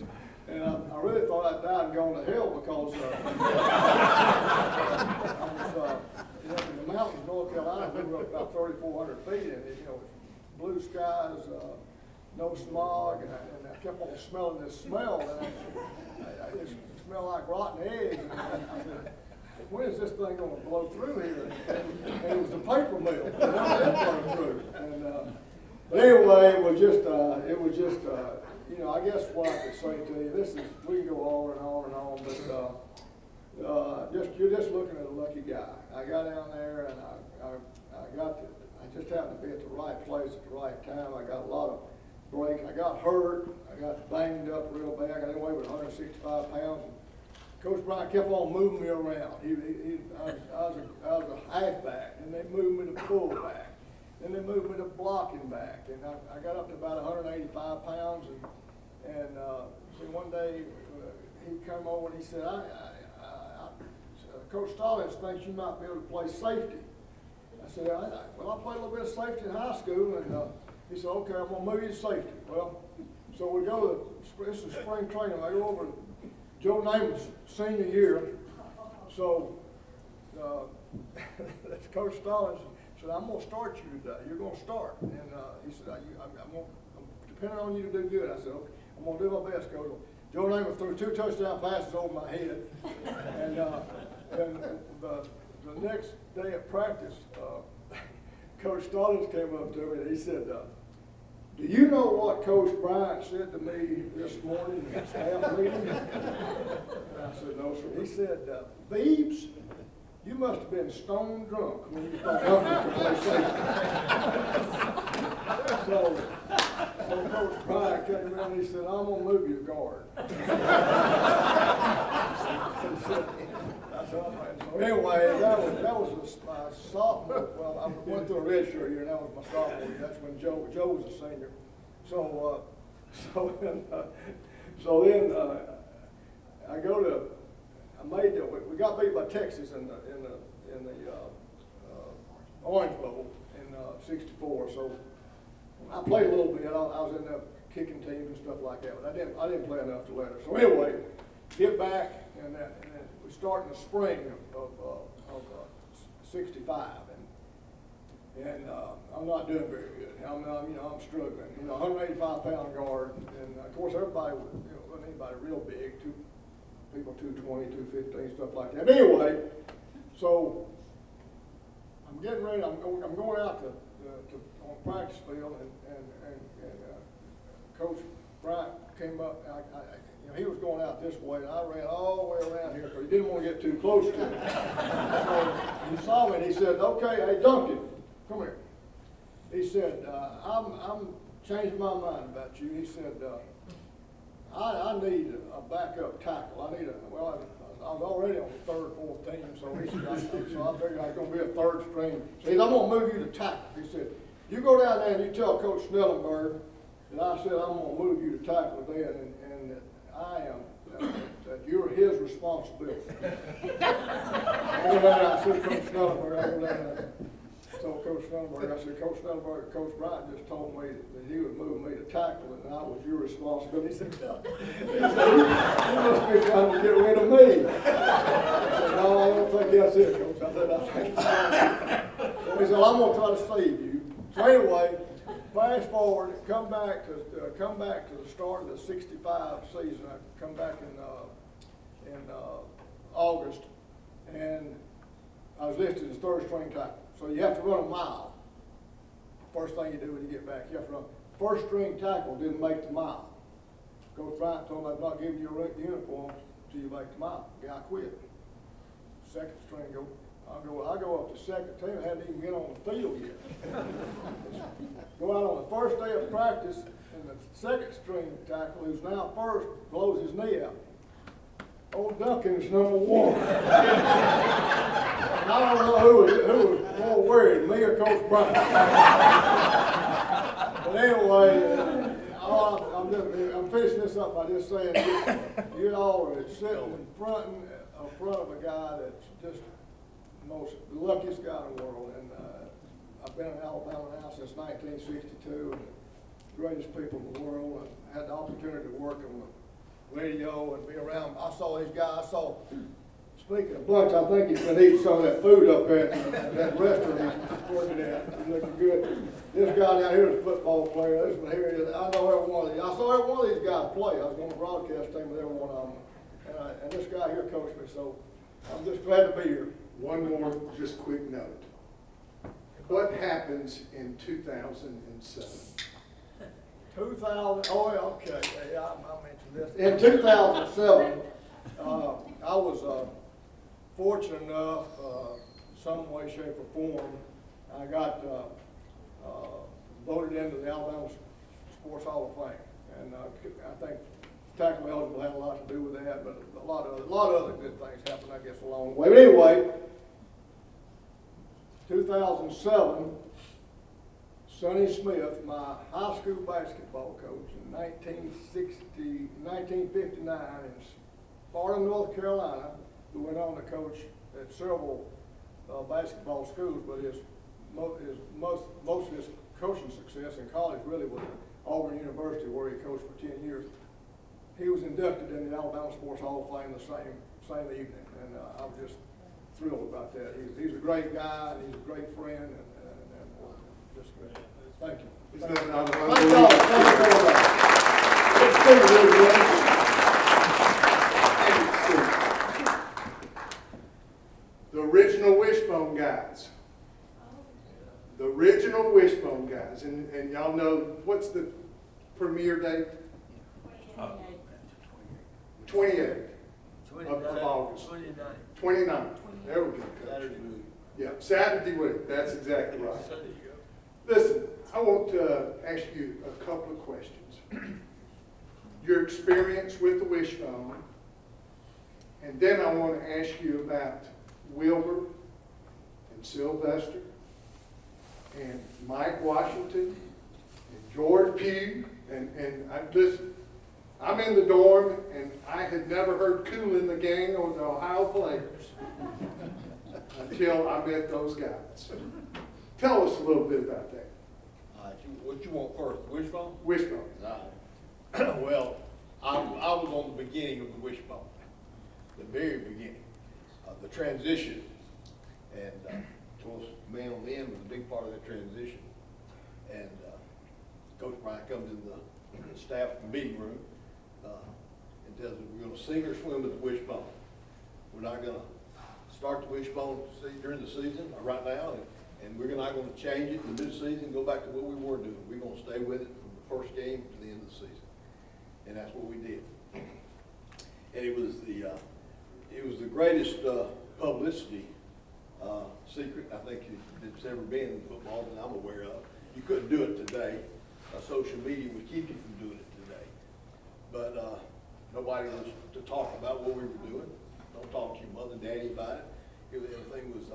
H: And I really thought I'd died and gone to hell because I was in the mountains of North Carolina. We were up about 3,400 feet, and blue skies, no smog, and I kept on smelling this smell, and I just smelled like rotten eggs. And I said, when is this thing gonna blow through here? And it was the paper mill, and it blow through. And, but anyway, it was just, you know, I guess what I could say to you, we can go on and on and on, but, you're just looking at a lucky guy. I got down there and I just happened to be at the right place at the right time. I got a lot of break. I got hurt. I got banged up real bad. I got away with 165 pounds. Coach Bryant kept on moving me around. I was a halfback, and they moved me to fullback. Then they moved me to blocking back, and I got up to about 185 pounds. And so one day he came over and he said, Coach Stallings thinks you might be able to play safety. I said, well, I played a little bit of safety in high school, and he said, okay, I'm gonna move you to safety. Well, so we go to, this is spring training. I go over to Joe Namath's senior year. So Coach Stallings said, I'm gonna start you today. You're gonna start. And he said, I'm depending on you to do good. I said, okay, I'm gonna do my best, Coach. Joe Namath threw 2 touchdown passes over my head. And the next day at practice, Coach Stallings came up to me and he said, do you know what Coach Bryant said to me this morning in the staff meeting? And I said, no, sir. He said, Beebs, you must have been stone drunk when you thought nothing could play safety. So Coach Bryant came in and he said, I'm going to move you to guard. So anyway, that was my sophomore. Well, I went through a redshirt year, and that was my sophomore year. That's when Joe was a senior. So then we got beat by Texas in the Orange Bowl in '64. So I played a little bit. I was in the kicking teams and stuff like that, but I didn't play enough to let her. So anyway, get back and we start in the spring of '65, and I'm not doing very good. I'm struggling. 185-pound guard, and of course everybody wasn't anybody real big. People 220, 215, stuff like that. But anyway, so I'm getting ready. I'm going out on practice field, and Coach Bryant came up. He was going out this way, and I ran all the way around here because he didn't want to get too close to me. So he saw me and he said, "Okay, hey Duncan, come here." He said, "I'm changing my mind about you." He said, I need a backup tackle. I was already on the 3rd, 4th team, so he said, so I figured I was going to be a 3rd string. So he said, I'm going to move you to tackle. He said, you go down there and you tell Coach Snellenberg that I said I'm going to move you to tackle then, and that I am, that you're his responsibility. I said, Coach Snellenberg, I go down there. So Coach Snellenberg, I said, Coach Snellenberg, Coach Bryant just told me that he would move me to tackle and I was your responsibility. He said, no. He must be trying to get rid of me. I said, no, I don't think that's it, Coach. I said, I think it's so he said, I'm going to try to save you. So anyway, fast forward, come back to the start of the '65 season. I come back in August, and I was listed as 3rd string tackle. So you have to run a mile. First thing you do when you get back, you have to run. 1st string tackle didn't make the mile. Coach Bryant told me I'm not giving you a uniform until you make the mile. The guy quit. 2nd string I go up to 2nd team. I hadn't even get on the field yet. Go out on the 1st day of practice, and the 2nd string tackle, who's now 1st, blows his knee out. Old Duncan's number 1. And I don't know who was more worried, me or Coach Bryant. But anyway, I'm finishing this up by just saying, you all are sitting in front of a guy that's just the luckiest guy in the world. And I've been in Alabama now since 1962, and the greatest people in the world. I had the opportunity to work on the radio and be around. I saw these guys. Speaking of Bunch, I think he's been eating some of that food up there at that restaurant he's working at. He's looking good. This guy down here is a football player. This one here is, I know every one of these. I saw every one of these guys play. I was on the broadcast team with every one of them. And this guy here coached me, so I'm just glad to be here.
F: One more, just quick note. What happens in 2007?
H: 2000, oh, yeah, okay, yeah, I mentioned this. In 2007, I was fortunate enough, some way, shape, or form, I got voted into the Alabama Sports Hall of Fame. And I think tackle eligible had a lot to do with that, but a lot of other good things happened, I guess, along the way. But anyway, 2007, Sonny Smith, my high school basketball coach in 1959 in Sparta, North Carolina, who went on to coach at several basketball schools, but most of his coaching success in college really was at Auburn University, where he coached for 10 years. He was inducted in the Alabama Sports Hall of Fame the same evening, and I was just thrilled about that. He's a great guy, and he's a great friend, and just great. Thank you. Thank y'all. Thank you, everybody. Let's see you, everybody.
F: The original Wishbone guys. The original Wishbone guys. And y'all know, what's the premiere date? 28th of August. 29th. There we go, Coach. Yeah, Saturday week. That's exactly right. Listen, I want to ask you a couple of questions. Your experience with the Wishbone, and then I want to ask you about Wilbur and Sylvester and Mike Washington and George Pugh, and listen, I'm in the dorm, and I had never heard Coolin the Gang or the Ohio Players until I met those guys. Tell us a little bit about that.
I: What you want first, Wishbone?
F: Wishbone.
I: Well, I was on the beginning of the Wishbone, the very beginning of the transition, and of course, man on the end was a big part of that transition. And Coach Bryant comes in the staff meeting room and tells us we're going to sink or swim with the Wishbone. We're not going to start the Wishbone during the season right now, and we're not going to change it in the mid-season and go back to what we were doing. We're going to stay with it from the first game to the end of the season, and that's what we did. And it was the greatest publicity secret I think that's ever been in football that I'm aware of. You couldn't do it today. Social media would keep you from doing it today, but nobody was to talk about what we were doing. Don't talk to your mother and daddy about it. Everything was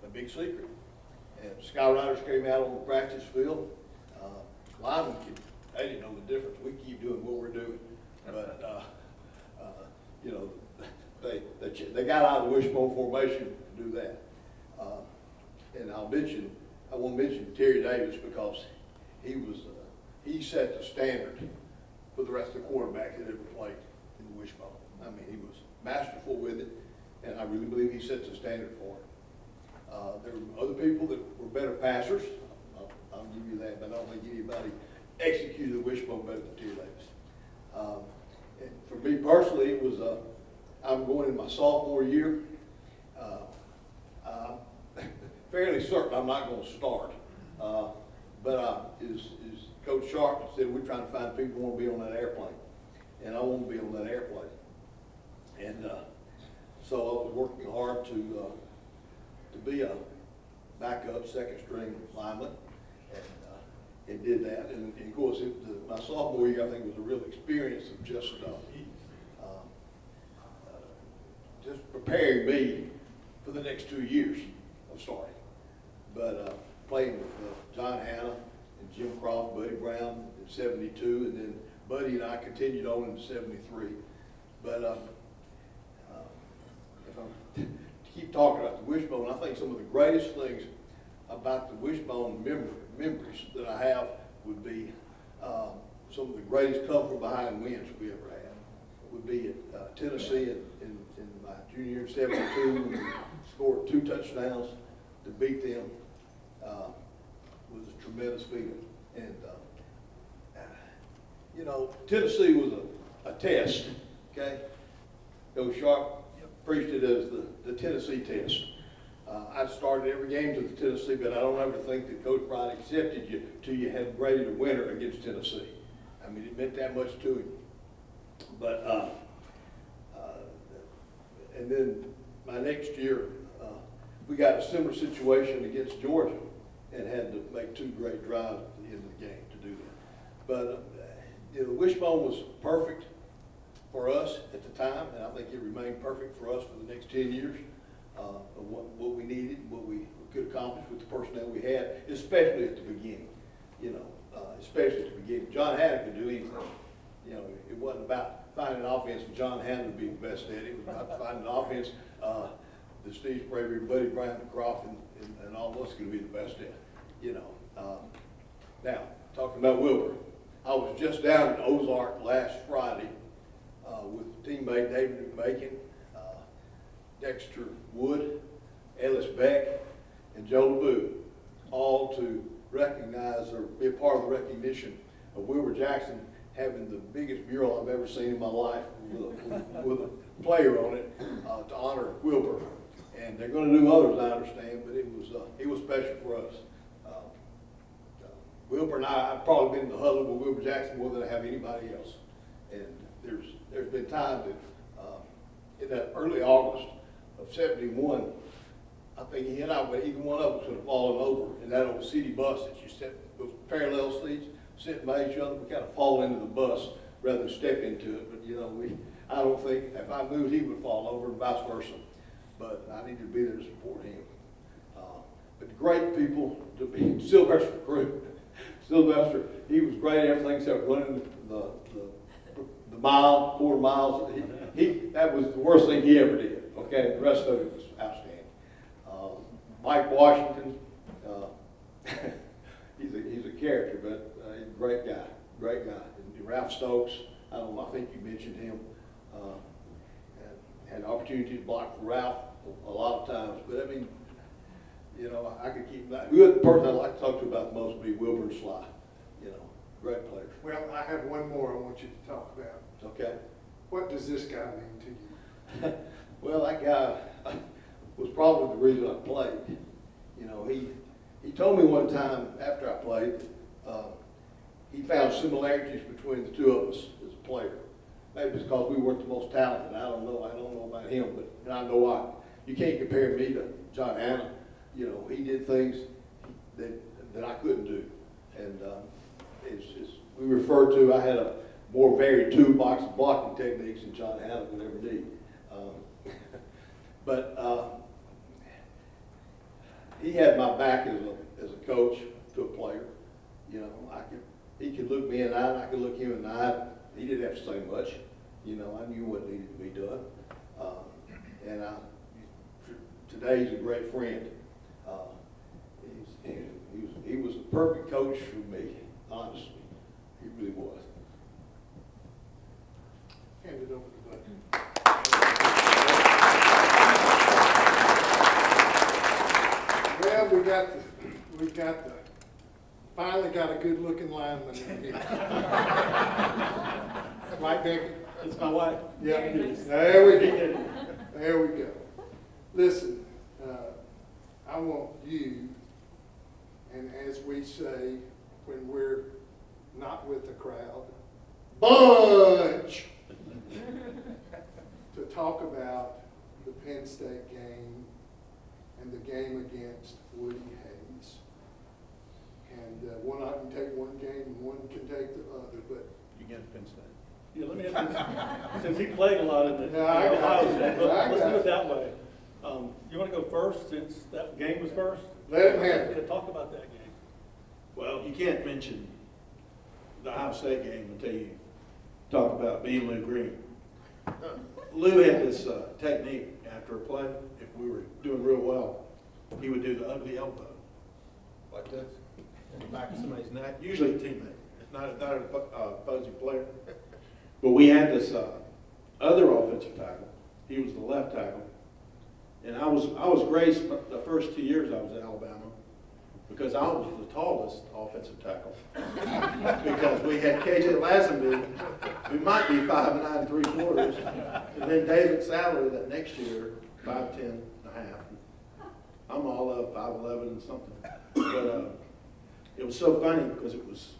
I: a big secret. And Skyriders came out on the practice field. Linemen, they didn't know the difference. We keep doing what we're doing, but you know, they got out of the wishbone formation to do that. And I want to mention Terry Davis because he set the standard for the rest of the quarterbacks that ever played in the wishbone. I mean, he was masterful with it, and I really believe he sets the standard for it. There were other people that were better passers. I'll give you that, but I don't think anybody executed the wishbone better than Terry Davis. And for me personally, it was I'm going in my sophomore year. I'm fairly certain I'm not going to start, but as Coach Sharp said, we're trying to find people who want to be on that airplane, and I want to be on that airplane. And so I was working hard to be a backup second string lineman, and did that. And of course, my sophomore year I think was a real experience of just preparing me for the next 2 years of starting. But playing with John Hanna and Jim Croft, Buddy Brown in '72, and then Buddy and I continued on in '73. But if I keep talking about the wishbone, I think some of the greatest things about the wishbone memories that I have would be some of the greatest come from behind wins we ever had. Would be at Tennessee in my junior year in '72, when we scored 2 touchdowns to beat them was a tremendous feeling. And, you know, Tennessee was a test, okay? Coach Sharp preached it as the Tennessee test. I started every game to the Tennessee, but I don't ever think that Coach Bryant accepted you till you had graded a winner against Tennessee. I mean, it meant that much to him. But, and then my next year, we got a similar situation against Georgia and had to make 2 great drives at the end of the game to do that. But you know, the wishbone was perfect for us at the time, and I think it remained perfect for us for the next 10 years of what we needed, what we could accomplish with the personnel we had, especially at the beginning. You know, especially at the beginning. John Hanna could do anything. You know, it wasn't about finding an offense and John Hanna would be the best at it. It was about finding an offense that Steve Spraver, Buddy Bryant, McCroft, and all of us could be the best at. You know. Now, talking about Wilbur, I was just down in Ozark last Friday with teammate David McMakin, Dexter Wood, Ellis Beck, and Joe LeBou, all to recognize or be a part of the recognition of Wilbur Jackson having the biggest mural I've ever seen in my life with a player on it to honor Wilbur. And they're going to do others, I understand, but it was special for us. Wilbur and I've probably been in the huddle with Wilbur Jackson more than I have anybody else. And there's been times that in that early August of '71, I think he and I, but either one of us would have fallen over in that old city bus that you sit, those parallel seats, sitting by each other. We kind of fall into the bus rather than step into it. But you know, I don't think if I moved, he would fall over, and vice versa. But I needed to be there to support him. But great people to be Sylvester Crew. Sylvester, he was great at everything except running the mile, 4 miles. That was the worst thing he ever did. Okay, the rest of it was outstanding. Mike Washington, he's a character, but he's a great guy. And Ralph Stokes, I don't know, I think you mentioned him. Had an opportunity to block for Ralph a lot of times, but I mean, you know, I could keep that. Who the person I'd like to talk to about the most would be Wilbur Sly. You know, great players.
F: Well, I have one more I want you to talk about.
I: Okay.
F: What does this guy mean to you?
I: Well, that guy was probably the reason I played. You know, he told me one time after I played, he found similarities between the two of us as a player. Maybe it's because we weren't the most talented. I don't know about him, but and I know you can't compare me to John Hanna. You know, he did things that I couldn't do, and we refer to. I had a more varied toolbox of blocking techniques than John Hanna would ever need. But he had my back as a coach to a player. You know, he could look me in the eye, and I could look him in the eye. He didn't have to say much. You know, I knew what needed to be done. And today he's a great friend. He was the perfect coach for me, honestly. He really was.
F: Hand it over to Bud. Well, finally got a good looking lineman in here. Right, Becky?
J: It's my wife.
F: Yeah, there we go. There we go. Listen, I want you, and as we say when we're not with the crowd, bunch, to talk about the Penn State game and the game against Woody Hayes. And one of them can take one game and one can take the other, but
J: Against Penn State. Yeah, let me ask you, since he played a lot in the
F: Yeah, I got
J: Ohio
F: you.
J: State,
F: I
J: let's
F: got
J: do it
F: you.
J: that way. You want to go first since that game was first?
F: Let him have it.
J: Yeah, talk about that game.
K: Well, you can't mention the Ohio State game until you talk about being Lou Green. Lou had this technique after a play. If we were doing real well, he would do the ugly elbow, like this, in the back of somebody's neck, usually a teammate, not an opposing player. But we had this other offensive tackle. He was the left tackle, And I was graced the first 2 years I was at Alabama because I was the tallest offensive tackle. Because we had KJ Lazenby, who might be 5'9" 3/4, and then David Sadler that next year, 5'10" and a half. I'm all of 5'11" and something. But it was so funny because it was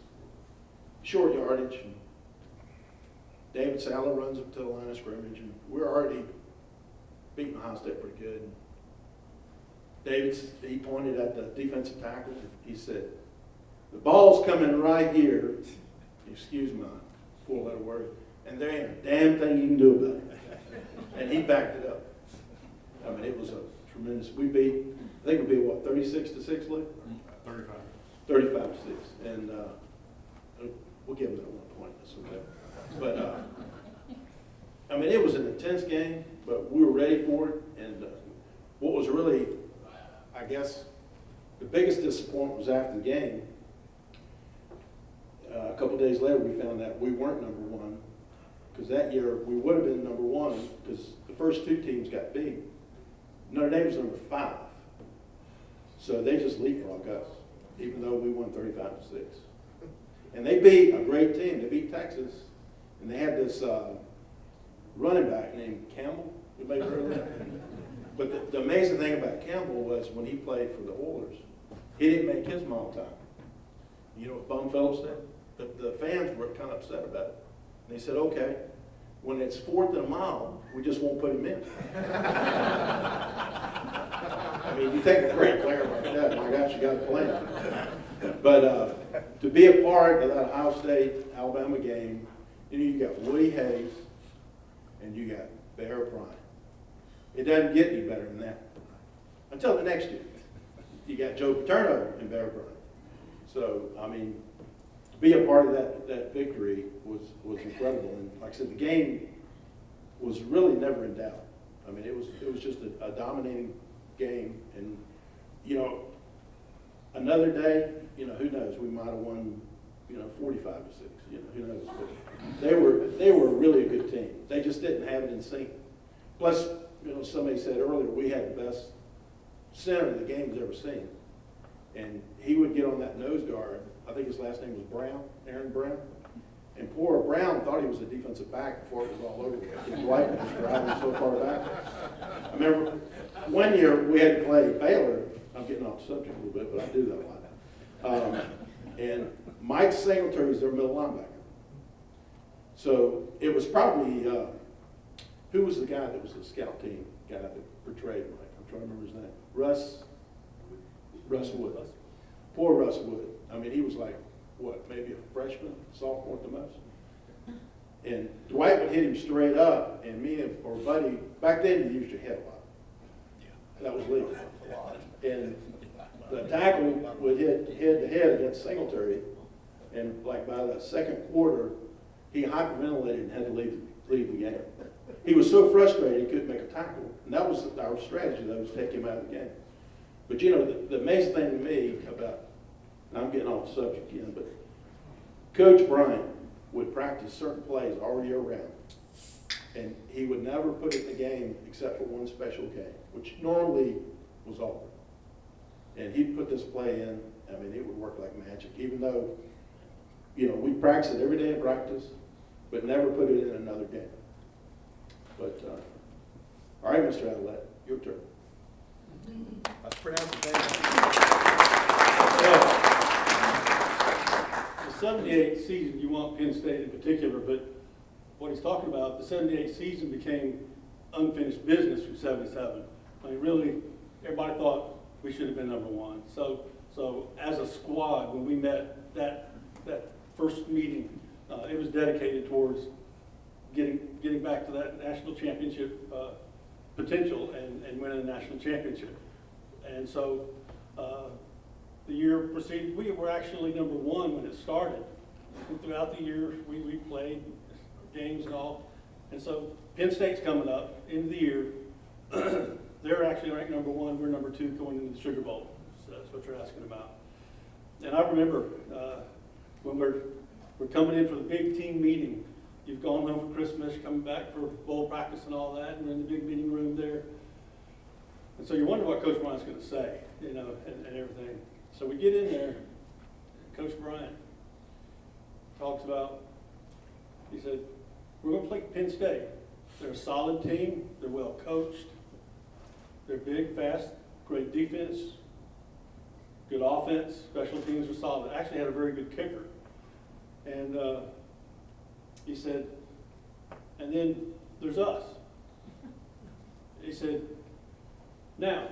K: short yardage. And David Sadler runs up to the line of scrimmage, and we're already beating Ohio State pretty good. He pointed at the defensive tackle. He said, "The ball's coming right here." Excuse my four-letter word. And there ain't a damn thing you can do about it. And he backed it up. I mean, it was a tremendous. We beat. I think we beat what, 36-6, Lee?
J: 35.
K: 35-6, and we'll give them that 1 point. That's okay. But I mean, it was an intense game, but we were ready for it. And what was really, I guess, the biggest disappointment was after the game. A couple of days later, we found that we weren't number one, because that year we would have been number one because the first two teams got beat. Notre Dame was number 5, so they just leapfrogged us, even though we won 35-6. And they beat a great team. They beat Texas, and they had this running back named Campbell. Anybody heard of that? But the amazing thing about Campbell was when he played for the Oilers, he didn't make his mile time. You know what Bum Phillips said? The fans were kind of upset about it. And they said, okay, when it's 4th and a mile, we just won't put him in. I mean, you take a great player like that, my gosh, you got to play him. But to be a part of that Ohio State-Alabama game, you know, you got Woody Hayes and you got Bear Bryant. It doesn't get any better than that. Until the next year. You got Joe Paterno and Bear Bryant. So, I mean, to be a part of that victory was incredible. And like I said, the game was really never in doubt. I mean, it was just a dominating game. And, you know, another day, you know, who knows? We might have won, you know, 45-6. You know, who knows? But they were really a good team. They just didn't have it in sync. Plus, you know, somebody said earlier, we had the best center the game's ever seen. And he would get on that nose guard. I think his last name was Brown, Aaron Brown. And poor Brown thought he was a defensive back before it was all over. Dwight was driving so far back. I remember one year we had to play Baylor. I'm getting off the subject a little bit, but I do that a lot. And Mike Singletary was their middle linebacker. So it was probably, who was the guy that was the scout team guy that portrayed Mike? I'm trying to remember his name. Russ Wood. Poor Russ Wood. I mean, he was like, what, maybe a freshman, sophomore at the most? And Dwight would hit him straight up, and me and or Buddy, back then you used your head a lot. That was legal. And the tackle would hit head-to-head against Singletary, and like by the second quarter, he hyperventilated and had to leave the game. He was so frustrated he couldn't make a tackle, and that was our strategy, that was take him out of the game. But you know, the amazing thing to me about, and I'm getting off the subject again, but Coach Bryant would practice certain plays all year round. And he would never put it in the game except for one special game, which normally was Auburn. And he'd put this play in, I mean, it would work like magic, even though, you know, we practice it every day in practice, but never put it in another game. But, all right, Mr. Adelaide, your turn.
J: Let's pronounce the name. The 78 season, you want Penn State in particular, but what he's talking about, the 78 season became unfinished business from 77. I mean, really, everybody thought we should have been number one. So as a squad, when we met that first meeting, it was dedicated towards getting back to that national championship potential and winning the national championship. And so the year proceeded. We were actually number one when it started. And throughout the year, we played games and all. And so Penn State's coming up into the year. They're actually ranked number one. We're number 2 going into the Sugar Bowl. So that's what you're asking about. And I remember when we're coming in for the big team meeting. You've gone home for Christmas, coming back for bowl practice and all that, and we're in the big meeting room there. And so you wonder what Coach Bryant's going to say, you know, and everything. So we get in there, Coach Bryant talks about, he said, we're going to play Penn State. They're a solid team. They're well coached. They're big, fast, great defense, good offense. Special teams are solid. Actually had a very good kicker. And he said, and then there's us. He said, now,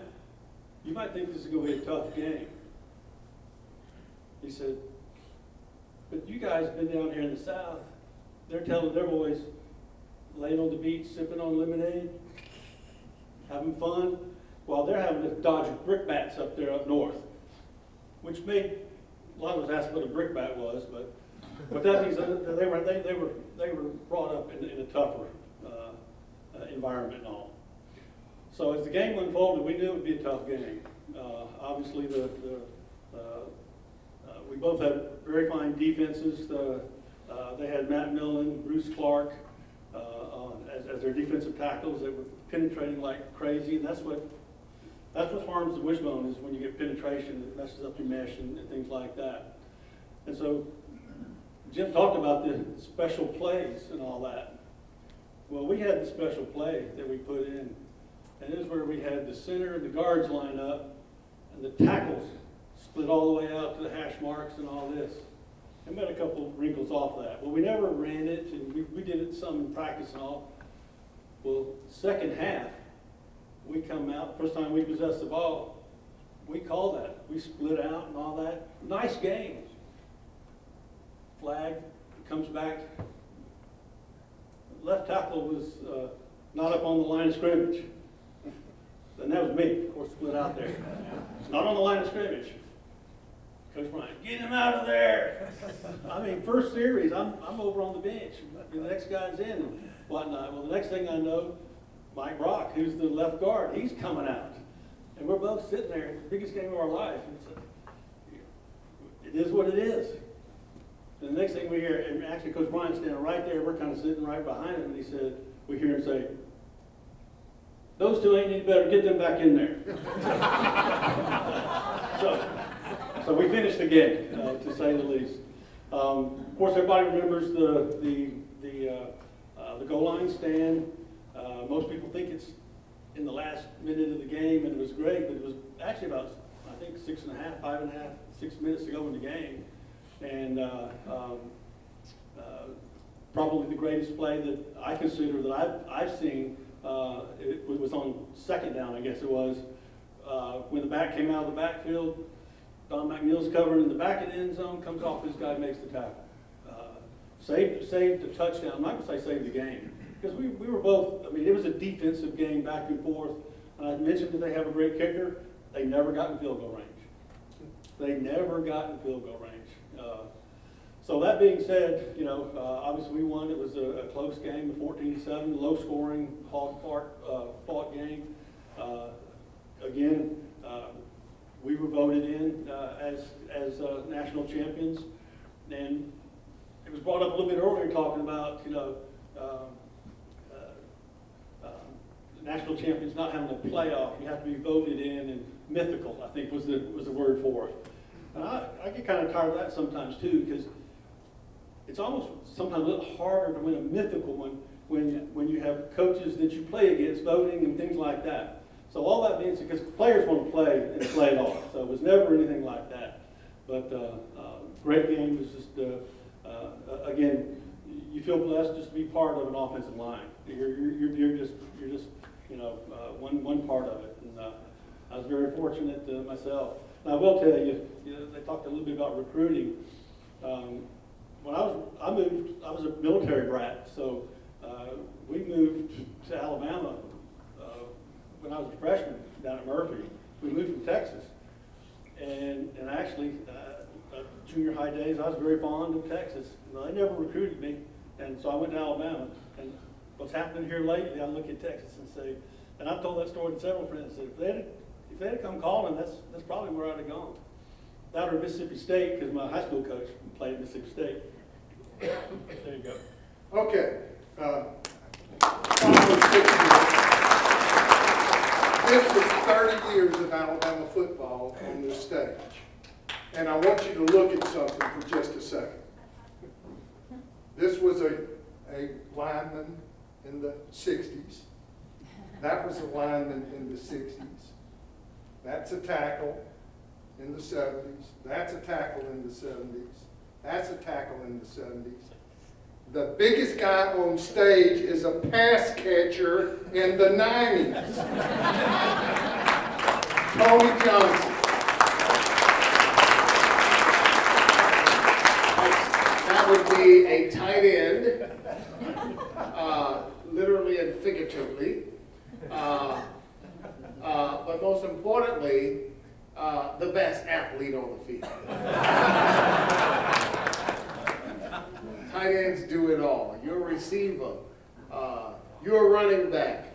J: you might think this is going to be a tough game. He said, but you guys have been down here in the South. They're telling their boys, laying on the beach, sipping on lemonade, having fun, while they're having to dodge brickbats up there up north, which made a lot of us ask what a brickbat was, but what that means, they were brought up in a tougher environment and all. So as the game unfolded, we knew it would be a tough game. Obviously, we both had very fine defenses. They had Matt Millen, Bruce Clark as their defensive tackles. They were penetrating like crazy, and that's what harms the wishbone, is when you get penetration that messes up your mesh and things like that. And so Jim talked about the special plays and all that. Well, we had the special play that we put in, and it is where we had the center and the guards line up, and the tackles split all the way out to the hash marks and all this. And we had a couple wrinkles off of that. Well, we never ran it, and we did it some in practice and all. Well, second half, we come out, first time we possessed the ball, we called that. We split out and all that. Nice game. Flag, comes back. Left tackle was not up on the line of scrimmage. And that was me, of course, split out there. Not on the line of scrimmage. Coach Bryant, get him out of there. I mean, first series, I'm over on the bench. The next guy's in and whatnot. Well, the next thing I know, Mike Brock, who's the left guard, he's coming out. And we're both sitting there, it's the biggest game of our life. It is what it is. And the next thing we hear, and actually Coach Bryant's standing right there, we're kind of sitting right behind him, and he said, we hear him say, those two ain't any better, get them back in there. So we finished the game, to say the least. Of course, everybody remembers the goal line stand. Most people think it's in the last minute of the game, and it was great, but it was actually about, I think, 6 minutes to go in the game. And probably the greatest play that I consider that I've seen, it was on second down, I guess it was, when the back came out of the backfield. Don McNeil's covering in the back of the end zone, comes off, this guy makes the tackle. Saved the touchdown. I'm not going to say saved the game, because we were both, I mean, it was a defensive game back and forth. And I mentioned that they have a great kicker. They never got in field goal range. They never got in field goal range. So that being said, you know, obviously we won. It was a close game, 14-7, low scoring, fought game. Again, we were voted in as national champions, and it was brought up a little bit earlier talking about, you know, national champions not having a playoff. You have to be voted in, and mythical, I think, was the word for it. And I get kind of tired of that sometimes too, because it's almost sometimes a little harder to win a mythical one when you have coaches that you play against voting and things like that. So all that means, because players want to play and play it off, so it was never anything like that. But great game. It was just again, you feel blessed just to be part of an offensive line. You're just you know, one part of it. And I was very fortunate myself. And I will tell you, they talked a little bit about recruiting. When I was a military brat, so we moved to Alabama when I was a freshman down at Murphy. We moved from Texas, and actually, junior high days, I was very fond of Texas. They never recruited me, and so I went to Alabama. And what's happening here lately, I look at Texas and say, and I've told that story to several friends, that if they had come calling, that's probably where I'd have gone. That or Mississippi State, because my high school coach played at Mississippi State. There you go.
F: Okay. This was 30 years of Alabama football on this stage. And I want you to look at something for just a second. This was a lineman in the 60s. That was a lineman in the 60s. That's a tackle in the 70s. That's a tackle in the 70s. That's a tackle in the 70s. The biggest guy on stage is a pass catcher in the 90s. Tony Johnson.
I: That would be a tight end, literally and figuratively. But most importantly, the best athlete on the field. Tight ends do it all. You're a receiver. You're a running back.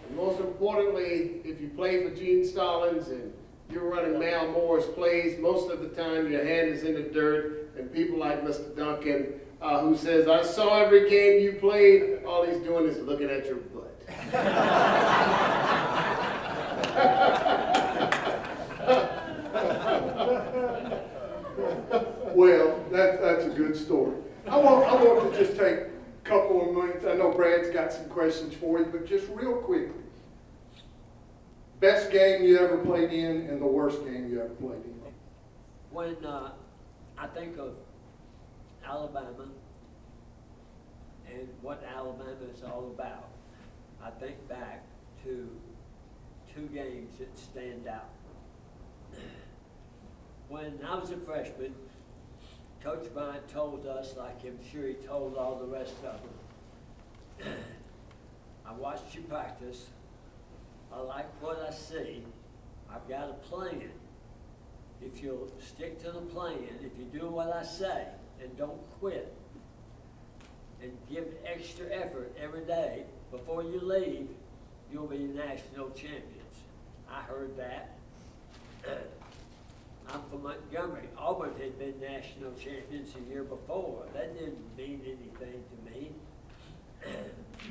I: And most importantly, if you play for Gene Stallings and you're running Mal Moore's plays, most of the time your hand is in the dirt, and people like Mr. Duncan, who says, I saw every game you played, all he's doing is looking at your butt.
F: Well, that's a good story. I want to just take a couple of minutes. I know Brad's got some questions for you, but just real quickly. Best game you ever played in and the worst game you ever played in?
G: When I think of Alabama and what Alabama is all about, I think back to two games that stand out. When I was a freshman, Coach Bryant told us, like I'm sure he told all the rest of them, I watched you practice. I like what I see. I've got a plan. If you'll stick to the plan, if you do what I say and don't quit and give extra effort every day, before you leave, you'll be national champions. I heard that. I'm from Montgomery. Auburn had been national champions the year before. That didn't mean anything to me.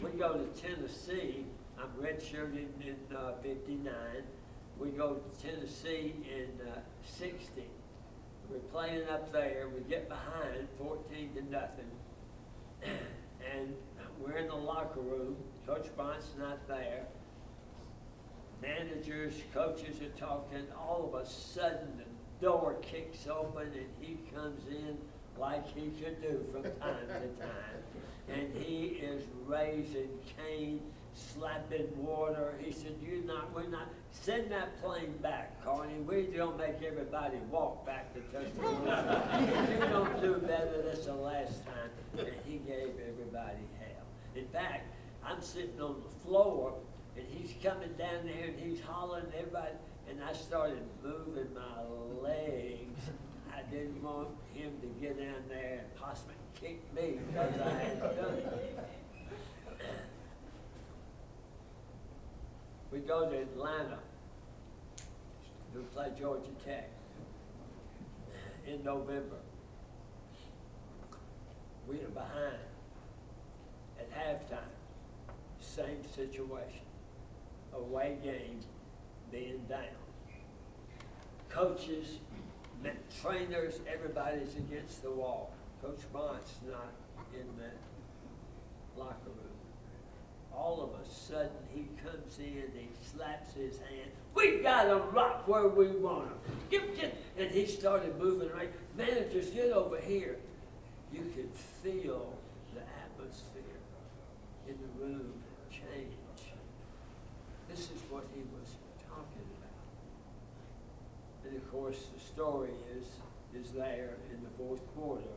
G: We go to Tennessee. I'm redshirting in 59. We go to Tennessee in 60. We're playing up there. We get behind 14-0. And we're in the locker room. Coach Bryant's not there. Managers, coaches are talking. All of a sudden, the door kicks open and he comes in like he could do from time to time. And he is raising Cain, slapping water. He said, we're not, send that plane back, Carney. We don't make everybody walk back to Tuscaloosa. If you don't do better, that's the last time. And he gave everybody hell. In fact, I'm sitting on the floor, and he's coming down there, and he's hollering at everybody, and I started moving my legs. I didn't want him to get down there and possibly kick me because I hadn't done it. We go to Atlanta to play Georgia Tech in November. We are behind at halftime. Same situation. Away game, being down. Coaches, trainers, everybody's against the wall. Coach Bryant's not in that locker room. All of a sudden, he comes in, he slaps his hand. We got him right where we want him. And he started moving right. Managers, get over here. You could feel the atmosphere in the room change. This is what he was talking about. And of course, the story is there in the fourth quarter.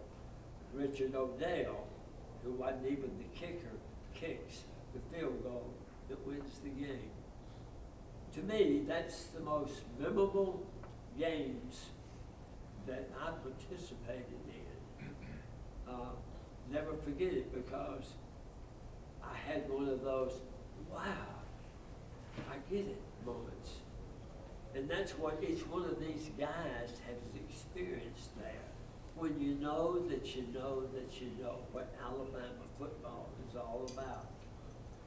G: Richard Odell, who wasn't even the kicker, kicks the field goal that wins the game. To me, that's the most memorable games that I participated in. Never forget it because I had one of those, wow, I get it moments. And that's what each one of these guys has experienced there. When you know that you know that you know what Alabama football is all about.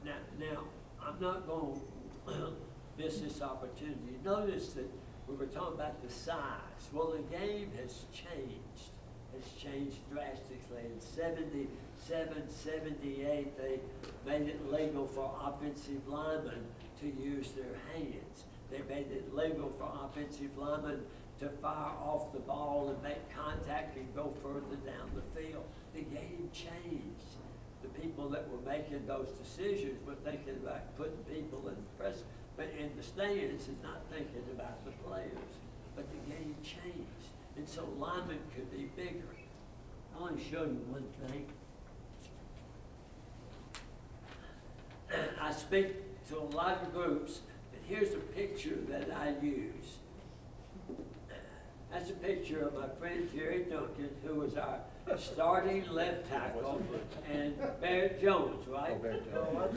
G: Now I'm not going to business opportunity. Notice that we were talking about the size. Well, the game has changed drastically. In 77, 78, they made it legal for offensive linemen to use their hands. They made it legal for offensive linemen to fire off the ball and make contact and go further down the field. The game changed. The people that were making those decisions were thinking about putting people in the stands and not thinking about the players. But the game changed, and so linemen could be bigger. I want to show you one thing. I speak to a lot of groups, and here's a picture that I use. That's a picture of my friend Jerry Duncan, who was our starting left tackle, and Barrett Jones, right? Oh, Barrett Jones.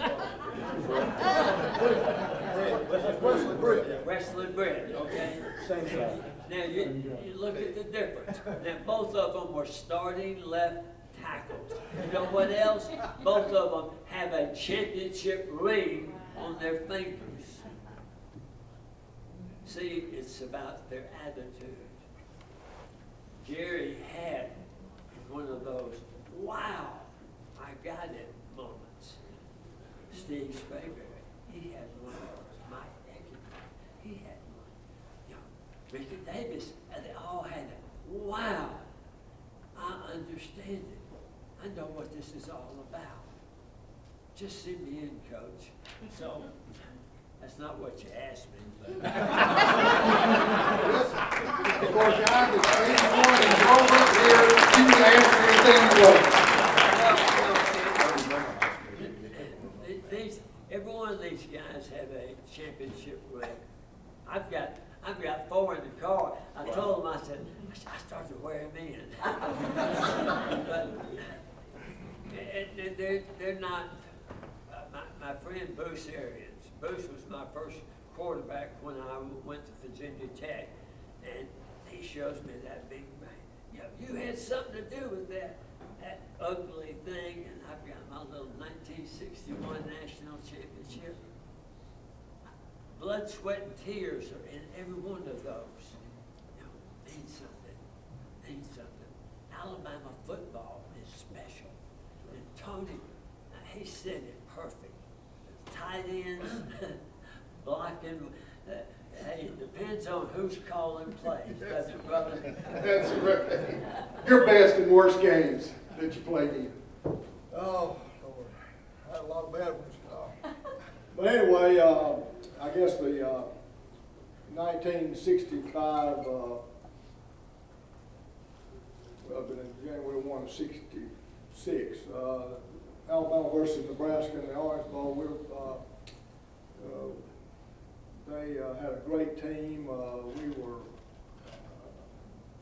H: Wesley Britt.
G: Wesley Britt, okay?
H: Same size.
G: Now, you look at the difference. Now, both of them were starting left tackles. You know what else? Both of them have a championship ring on their fingers. See, it's about their attitude. Jerry had one of those, wow, I got it moments. Steve Sprayberry, he had one of those. Mike Eckenberg, he had one. You know, Ricky Davis, and they all had it. Wow, I understand it. I know what this is all about. Just send me in, Coach. So, that's not what you asked me, but.
F: Of course, I was 81 and rolled up here, you can answer anything you want.
G: Every one of these guys have a championship ring. I've got 4 in the car. I told them, I said, I started to wear them in. But they're not, my friend Bruce Arians. Bruce was my first quarterback when I went to Virginia Tech, and he shows me that big ring. You know, you had something to do with that ugly thing, and I've got my little 1961 national championship. Blood, sweat, and tears are in every one of those. You know, means something. Means something. Alabama football is special. And Tony, he said it perfect. Tight ends, blocking. Hey, it depends on who's calling plays, doesn't it, brother?
F: That's right. Your best and worst games that you played in.
H: Oh, Lord, I had a lot of bad ones. But anyway, I guess the 1965, well, but in January 1 of 66, Alabama versus Nebraska in the Orange Bowl. They had a great team.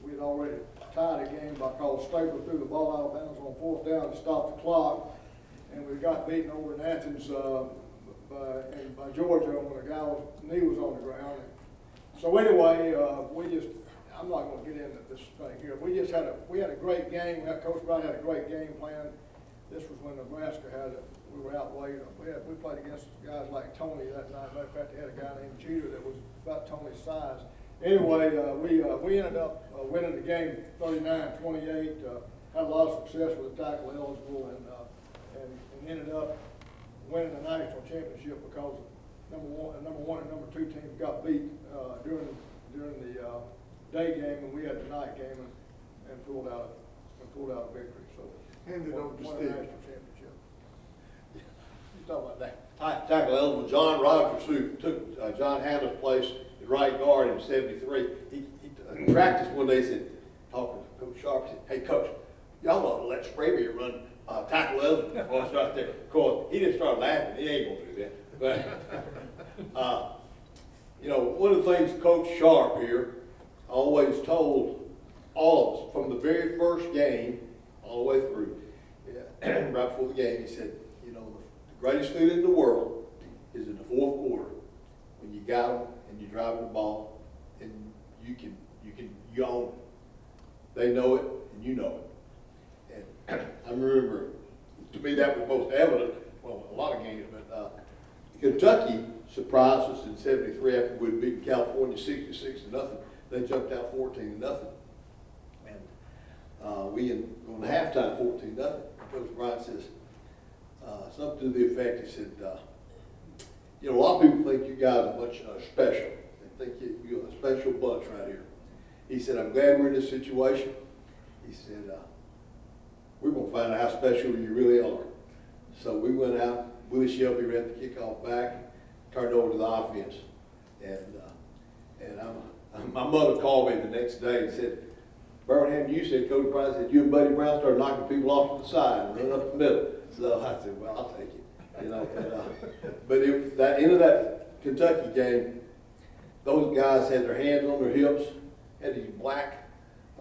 H: We had already tied a game by call Stapler threw the ball out of bounds on 4th down to stop the clock, and we got beaten over in Athens by Georgia when a guy's knee was on the ground. So anyway, I'm not going to get into this thing here. We had a great game. Coach Bryant had a great game plan. This was when Nebraska we were outweighed. We played against guys like Tony that night. Matter of fact, they had a guy named Jeter that was about Tony's size. Anyway, we ended up winning the game 39-28. Had a lot of success with the tackle eligible and ended up winning the national championship because number one and number 2 teams got beat during the day game, and we had the night game and pulled out a victory. So
F: Handed over to
H: won a
F: Steve.
H: national championship. You talk about that.
I: Tackle eligible John Rogers, who took John Hannah's place at right guard in '73. He practiced one day. Said, talking to Coach Sharp, said, "Hey Coach, y'all ought to let Sprayberry run tackle eligible for us right there." Of course, he didn't start laughing. He ain't gonna do that. But one of the things Coach Sharp here always told all of us from the very first game all the way through, right before the game, he said, the greatest feeling in the world is in the 4th quarter when you got them and you're driving the ball and you own it. They know it and you know it. And I remember, to me that was most evident, well, a lot of games, but Kentucky surprised us in '73 after we'd beaten California 66-0. They jumped out 14-0. And we going to halftime 14-0. Coach Bryant says something to the effect, he said, you know, a lot of people think you guys are much special. They think you're a special bunch right here. He said, I'm glad we're in this situation. He said, we're going to find out how special you really are. So we went out, Willie Shelby ran the kickoff back, turned over to the offense. And my mother called me the next day and said, Birmingham, you said, Coach Bryant said, you and Buddy Brown started knocking people off to the side and running up the middle. So I said, well, I'll take it. You know, but that end of that Kentucky game, those guys had their hands on their hips, had these black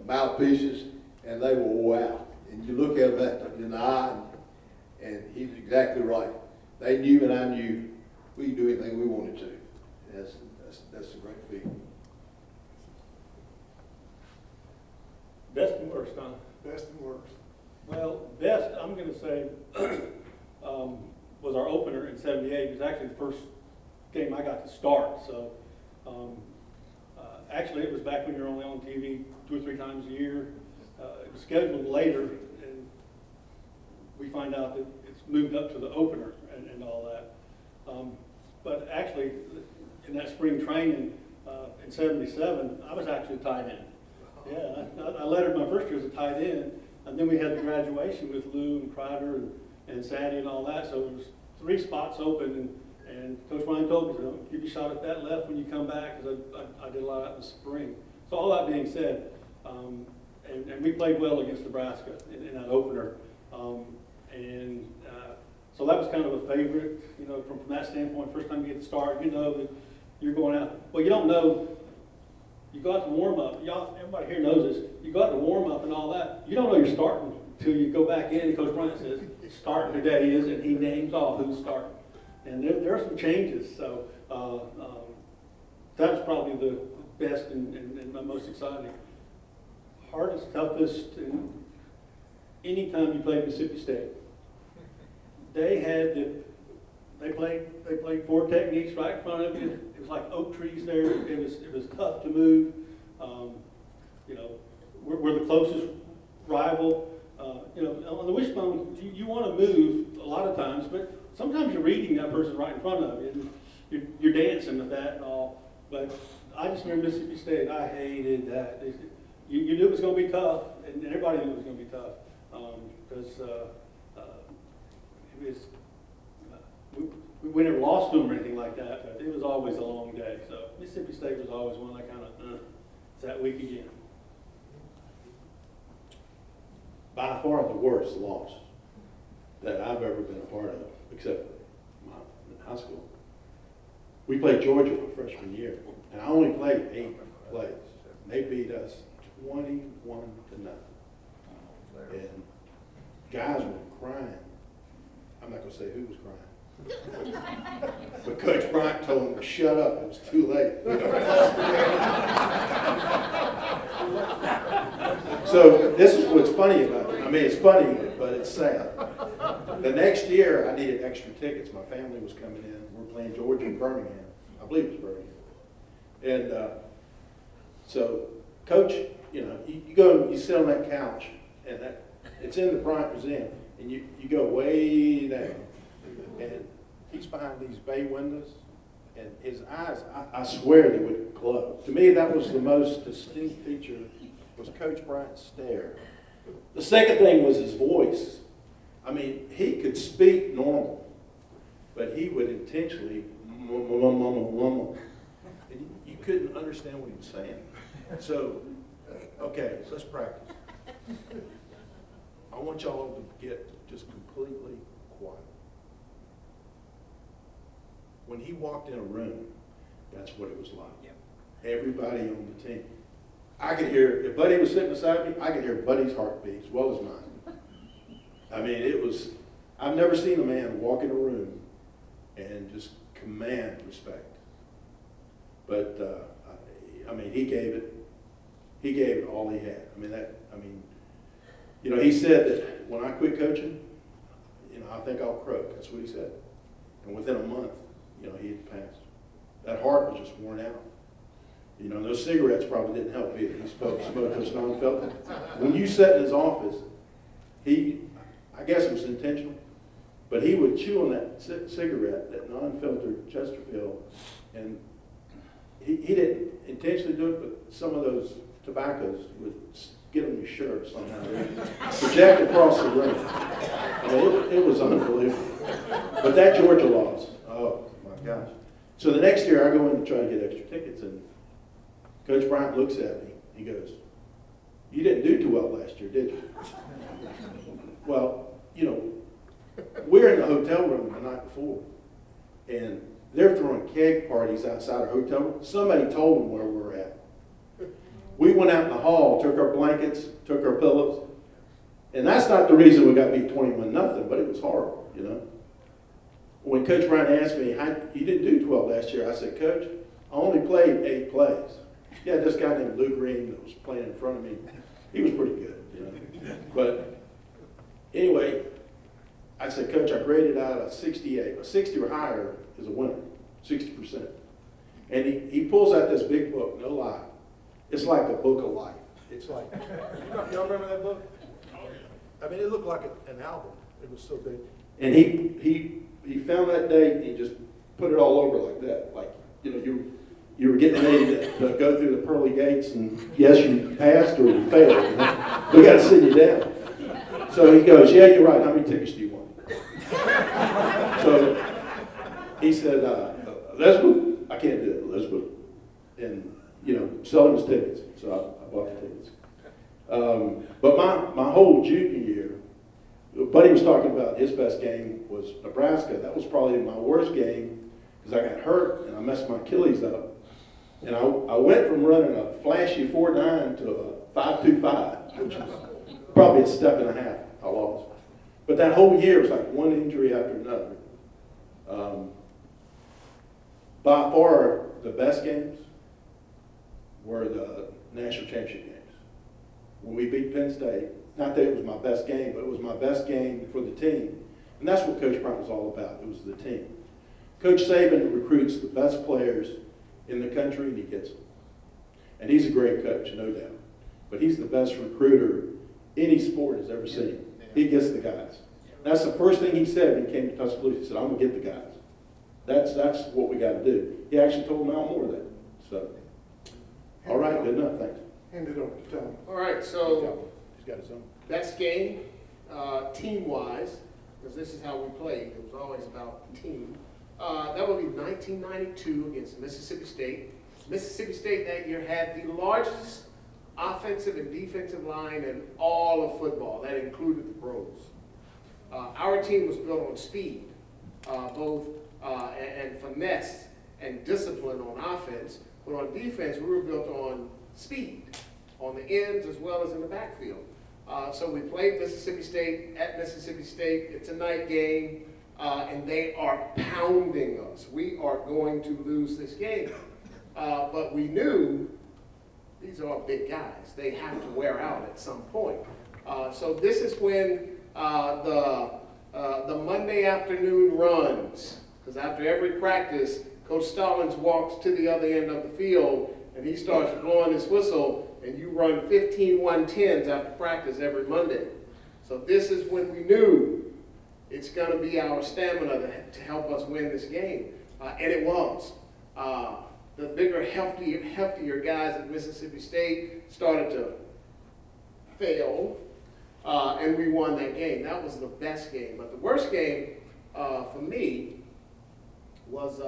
I: mouthpieces, and they were wore out. And you look at them in the eye, and he's exactly right. They knew, and I knew we could do anything we wanted to. That's a great feeling.
J: Best and worst, huh?
F: Best and worst.
J: Well, best, I'm going to say, was our opener in '78. It was actually the first game I got to start. So, actually, it was back when you were only on TV 2 or 3 times a year. It was scheduled later, and we find out that it's moved up to the opener and all that. But actually, in that spring training in '77, I was actually a tight end. Yeah, I lettered my first year as a tight end, and then we had the graduation with Lou and Crider and Sadie and all that. So there was 3 spots open, and Coach Ryan told me, give you a shot at that left when you come back, because I did a lot of that in the spring. So all that being said, and we played well against Nebraska in that opener, so that was kind of a favorite, you know, from that standpoint. First time you get to start, you know that you're going out. Well, you don't know. You go out to warm up. Y'all, everybody here knows this. You go out to warm up and all that. You don't know you're starting until you go back in and Coach Bryant says, starting today is, and he names off who's starting. And there are some changes. So that was probably the best and most exciting. Hardest, toughest, and anytime you played Mississippi State. They played 4 techniques right in front of you. It was like oak trees there. It was tough to move. You know, we're the closest rival. You know, on the wishbone, you want to move a lot of times, but sometimes you're reading that person right in front of you, and you're dancing with that and all. But I just remember Mississippi State. I hated that. You knew it was going to be tough, and everybody knew it was going to be tough because we never lost to them or anything like that, but it was always a long day. So Mississippi State was always one that kind of, it's that week again.
K: By far the worst loss that I've ever been a part of, except for my high school. We played Georgia my freshman year, and I only played 8 plays. They beat us 21-0. And guys were crying. I'm not going to say who was crying. But Coach Bryant told them to shut up. It was too late. So this is what's funny about it. I mean, it's funny, but it's sad. The next year, I needed extra tickets. My family was coming in. We're playing Georgia and Birmingham. I believe it was Birmingham. And so, Coach, you know, you go and you sit on that couch, and it's in the Bryant Museum, and you go way down, and he's behind these bay windows, and his eyes, I swear they would glow. To me, that was the most distinct feature, was Coach Bryant's stare. The second thing was his voice. I mean, he could speak normal, but he would intentionally, and you couldn't understand what he was saying. So, okay, let's practice. I want y'all to get just completely quiet. When he walked in a room, that's what it was like. Yep. Everybody on the team. I could hear, if Buddy was sitting beside me, I could hear Buddy's heartbeat as well as mine. I mean, it was, I've never seen a man walk in a room and just command respect. But, I mean, he gave it all he had. You know, he said that when I quit coaching, you know, I think I'll croak. That's what he said. And within a month, he had passed. That heart was just worn out. Those cigarettes probably didn't help either. He smoked those non-filter. When you sat in his office, I guess it was intentional, but he would chew on that cigarette, that non-filtered Chesterfield, and he didn't intentionally do it, but some of those tobaccos would get on your shirt somehow. Project across the room. It was unbelievable. But that Georgia loss, oh my gosh. So the next year I go in to try to get extra tickets, and Coach Bryant looks at me. He goes, "You didn't do too well last year, did you?" Well, we're in the hotel room the night before, and they're throwing keg parties outside our hotel room. Somebody told them where we were at. We went out in the hall, took our blankets, took our pillows, and that's not the reason we got beat 21-0, but it was horrible, When Coach Bryant asked me, "You didn't do 12 last year," I said, "Coach, I only played 8 plays. Yeah, this guy named Lou Green that was playing in front of me, he was pretty good, But anyway, I said, "Coach, I graded out a 68. A 60 or higher is a winner, 60%. And he pulls out this big book, no lie. It's like the book of life. It's like,
H: Y'all remember that book? I mean, it looked like an album. It was so big.
K: And he found that date and he just put it all over like that. Like, you were getting ready to go through the pearly gates, and yes, you passed or you failed. We got to sit you down. So he goes, "Yeah, you're right. How many tickets do you want?" So he said, "Let's go." I can't do it. Let's go. And selling us tickets. So I bought the tickets. But my whole junior year, Buddy was talking about his best game was Nebraska. That was probably my worst game because I got hurt and I messed my Achilles up. And I went from running a flashy 4.9 to a 5.25, which is probably a step and a half I lost. But that whole year was like one injury after another. By far, the best games were the national championship games. When we beat Penn State, not that it was my best game, but it was my best game for the team. And that's what Coach Bryant was all about. It was the team. Coach Saban recruits the best players in the country, and he gets them. And he's a great coach, no doubt. But he's the best recruiter any sport has ever seen. He gets the guys. That's the first thing he said when he came to Tuscaloosa. He said, "I'm going to get the guys." That's what we got to do. He actually told Mount Moore that. So, all right, good enough, thanks.
F: Hand it over to Tony.
I: All right, so
K: He's got his own.
I: best game, team-wise, because this is how we played. It was always about team. That would be 1992 against Mississippi State. Mississippi State that year had the largest offensive and defensive line in all of football. That included the pros. Our team was built on speed, and finesse and discipline on offense. But on defense, we were built on speed, on the ends as well as in the backfield. So we played Mississippi State at Mississippi State. It's a night game, and they are pounding us. We are going to lose this game. But we knew these are big guys. They have to wear out at some point. So this is when the Monday afternoon runs, because after every practice, Coach Stallings walks to the other end of the field and he starts blowing his whistle, and you run 15 110s after practice every Monday. So this is when we knew it's going to be our stamina to help us win this game. And it was. The bigger, heftier guys at Mississippi State started to fail, and we won that game. That was the best game. But the worst game for me was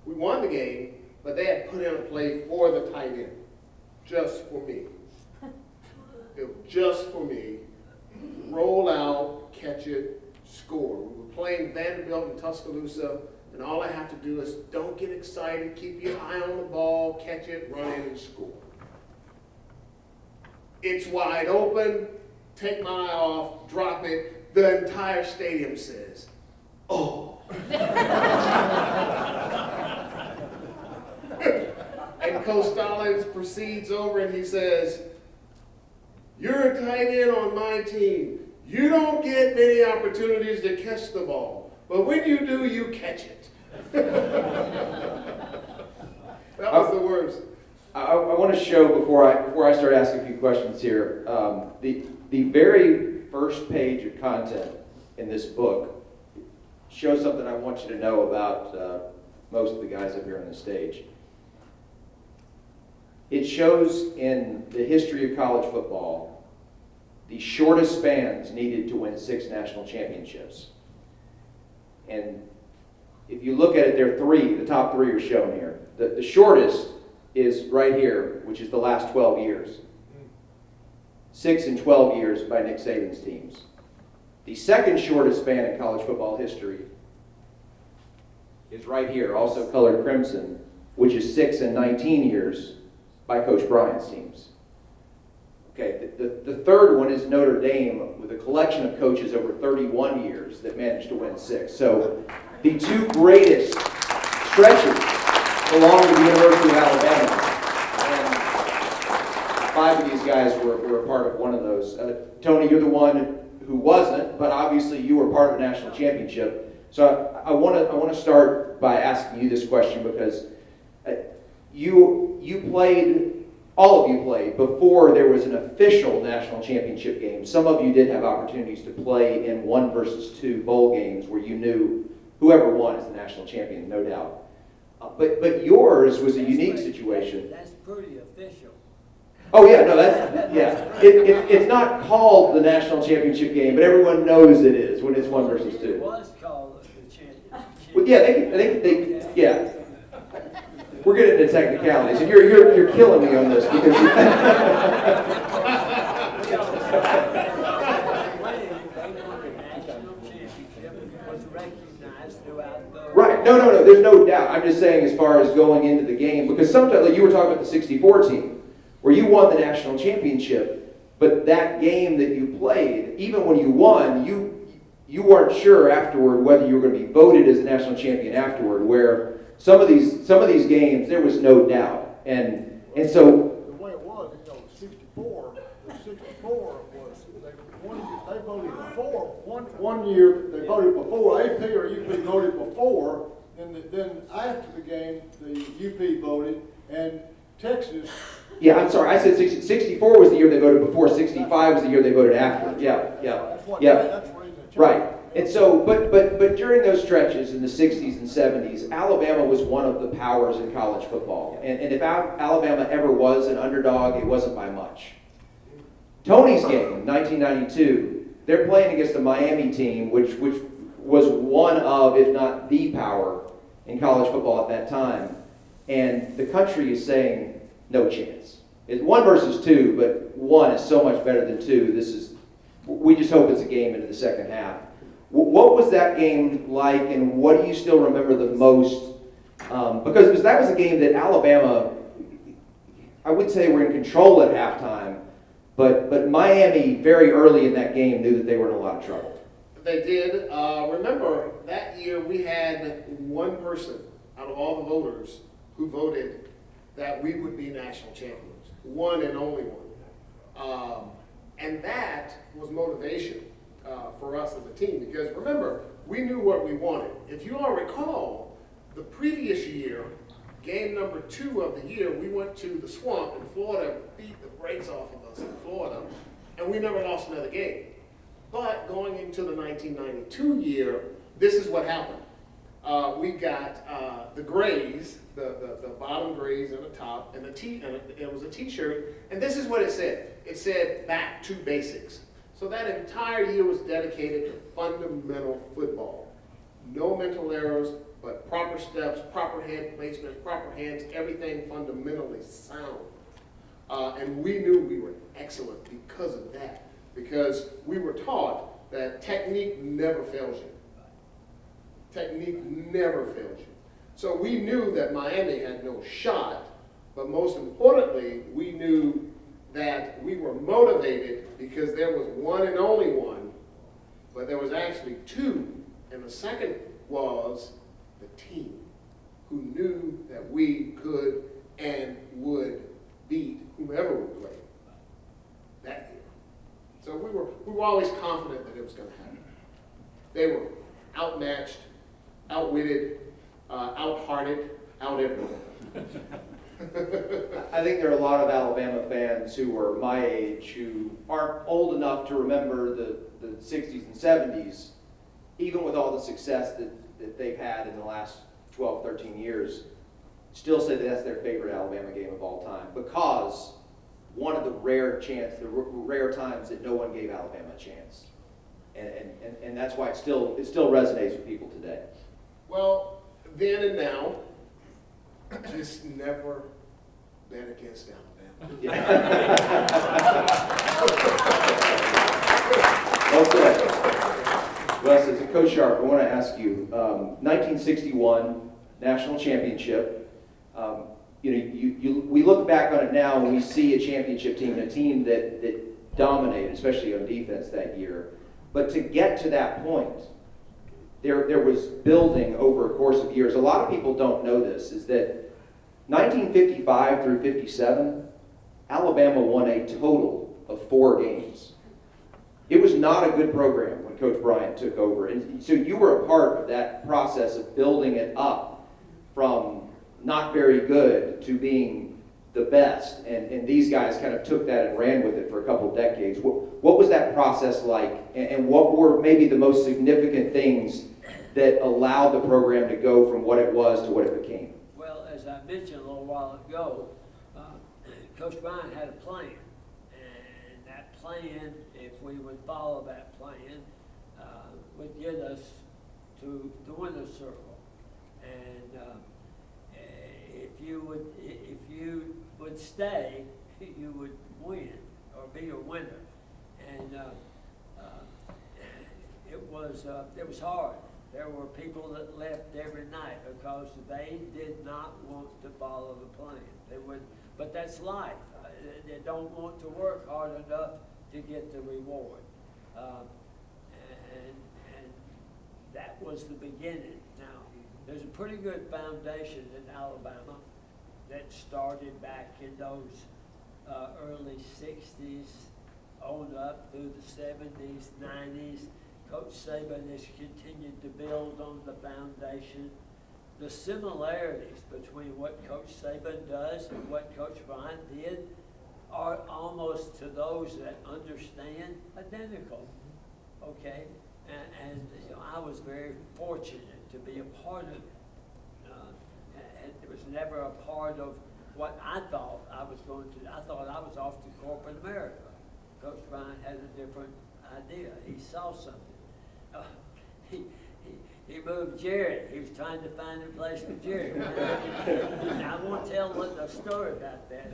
I: we won the game, but they had put in a play for the tight end, just for me. It was just for me. Roll out, catch it, score. We were playing Vanderbilt in Tuscaloosa, and all I have to do is don't get excited, keep your eye on the ball, catch it, run in and score. It's wide open, take my eye off, drop it, the entire stadium says, "Oh." And Coach Stallings proceeds over and he says, "You're a tight end on my team. You don't get many opportunities to catch the ball. But when you do, you catch it. That was the worst.
C: I want to show before I start asking a few questions here, the very first page of content in this book shows something I want you to know about most of the guys up here on the stage. It shows in the history of college football the shortest spans needed to win 6 national championships. And if you look at it, there are 3, the top 3 are shown here. The shortest is right here, which is the last 12 years. 6 and 12 years by Nick Saban's teams. The second shortest span in college football history is right here, also colored crimson, which is 6 and 19 years by Coach Bryant's teams. Okay, the third one is Notre Dame with a collection of coaches over 31 years that managed to win 6. So the 2 greatest stretches belong to the University of Alabama. And 5 of these guys were a part of one of those. Tony, you're the one who wasn't, but obviously you were part of the national championship. So I want to start by asking you this question because you played. All of you played before there was an official national championship game. Some of you did have opportunities to play in 1 versus 2 bowl games where you knew whoever won is the national champion, no doubt. But yours was a unique situation.
G: That's pretty official.
C: Oh yeah, no, that's yeah. It's not called the national championship game, but everyone knows it is when it's 1 versus 2.
G: It was called the championship.
C: Well, yeah, they yeah. We're getting into technicalities, and you're killing me on this because. Right. No. There's no doubt. I'm just saying as far as going into the game, because sometimes, like you were talking about the 64 team, where you won the national championship, but that game that you played, even when you won, you weren't sure afterward whether you were going to be voted as the national champion afterward, where some of these games, there was no doubt. And so
H: The way it was, 64 was, they voted before, one year they voted before, AP or UP voted before, and then after the game, the UP voted, and Texas.
C: yeah, I'm sorry, I said 64 was the year they voted before, 65 was the year they voted after. Yeah.
H: That's the reason it changed.
C: Right. And so, but during those stretches in the 60s and 70s, Alabama was one of the powers in college football. And if Alabama ever was an underdog, it wasn't by much. Tony's game, 1992, they're playing against a Miami team, which was one of, if not the power in college football at that time. And the country is saying, no chance. It's 1 versus 2, but 1 is so much better than 2. We just hope it's a game into the second half. What was that game like, and what do you still remember the most? Because that was a game that Alabama, I would say, were in control at halftime, but Miami very early in that game knew that they were in a lot of trouble.
I: They did. Remember, that year we had one person out of all the voters who voted that we would be national champions. One and only one. And that was motivation for us as a team, because remember, we knew what we wanted. If you all recall, the previous year, game number 2 of the year, we went to the Swamp in Florida, beat the brakes off of us in Florida, and we never lost another game. But going into the 1992 year, this is what happened. We got the grays, the bottom grays and the top, and it was a T-shirt, and this is what it said. It said, "Back to basics." So that entire year was dedicated to fundamental football. No mental errors, but proper steps, proper hand placement, proper hands, everything fundamentally sound. And we knew we were excellent because of that, because we were taught that technique never fails you. Technique never fails you. So we knew that Miami had no shot, but most importantly, we knew that we were motivated because there was one and only one, but there was actually 2, and the second was the team, who knew that we could and would beat whomever we played that year. So we were always confident that it was going to happen. They were outmatched, outwitted, out-hearted, out-everything.
C: I think there are a lot of Alabama fans who are my age who aren't old enough to remember the 60s and 70s, even with all the success that they've had in the last 12, 13 years, still say that that's their favorite Alabama game of all time, because one of the rare times that no one gave Alabama a chance. And that's why it still resonates with people today.
I: Well, then and now, just never bet against Alabama.
C: Well said. Russ, as a coach Sharp, I want to ask you, 1961 national championship. We look back on it now and we see a championship team, and a team that dominated, especially on defense that year. But to get to that point, there was building over a course of years. A lot of people don't know this, is that 1955 through 57, Alabama won a total of 4 games. It was not a good program when Coach Bryant took over. And so you were a part of that process of building it up from not very good to being the best. And these guys kind of took that and ran with it for a couple of decades. What was that process like? And what were maybe the most significant things that allowed the program to go from what it was to what it became?
G: Well, as I mentioned a little while ago, Coach Bryant had a plan. And that plan, if we would follow that plan, would get us to the winner's circle. And if you would stay, you would win or be a winner. And it was hard. There were people that left every night because they did not want to follow the plan. They would, but that's life. They don't want to work hard enough to get the reward. And that was the beginning. Now, there's a pretty good foundation in Alabama that started back in those early 60s, on up through the 70s, 90s. Coach Saban has continued to build on the foundation. The similarities between what Coach Saban does and what Coach Bryant did are almost, to those that understand, identical. Okay? And you know, I was very fortunate to be a part of it. And it was never a part of what I thought I was going to. I thought I was off to corporate America. Coach Bryant had a different idea. He saw something. He moved Jerry. He was trying to find a place for Jerry. Now, I won't tell the story about that.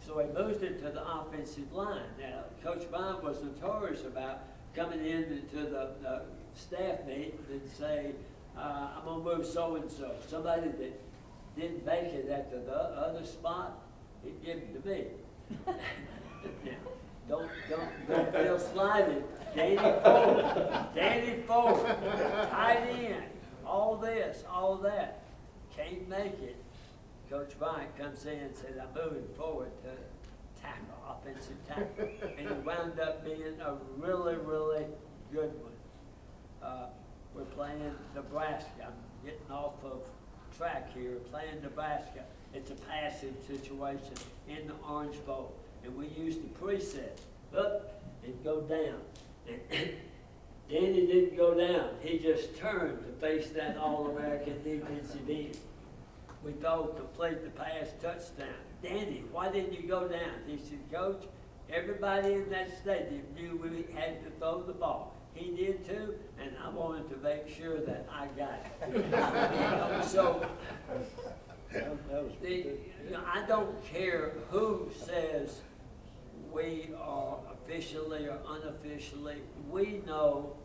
G: So he moved into the offensive line. Now, Coach Bryant was notorious about coming into the staff meeting and say, I'm going to move so-and-so. Somebody that didn't make it at the other spot, he'd give it to me. Don't feel slighted. Danny forward, tight end, all this, all that. Can't make it. Coach Bryant comes in and says, I'm moving forward to tackle, offensive tackle. And it wound up being a really, really good one. We're playing Nebraska. I'm getting off of track here. Playing Nebraska. It's a passing situation in the Orange Bowl. And we used the preset, up and go down. And Danny didn't go down. He just turned to face that All-American defensive end. We thought complete the pass, touchdown. Danny, why didn't you go down? He said, Coach, everybody in that stadium knew we had to throw the ball. He did too, and I wanted to make sure that I got it. So, I don't care who says we are officially or unofficially, we know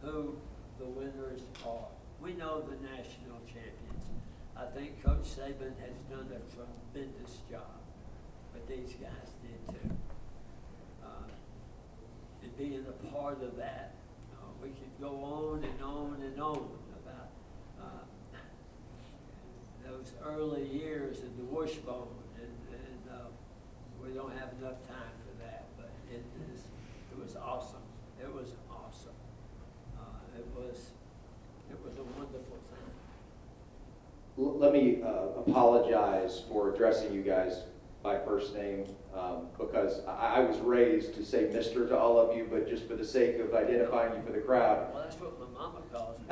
G: who the winners are. We know the national champions. I think Coach Saban has done a tremendous job, but these guys did too. And being a part of that, we could go on and on and on about those early years in the wishbone, and we don't have enough time for that, but it was awesome. It was awesome. It was a wonderful thing.
C: me apologize for addressing you guys by first name, because I was raised to say Mr. to all of you, but just for the sake of identifying you for the crowd.
G: Well, that's what my mama calls me.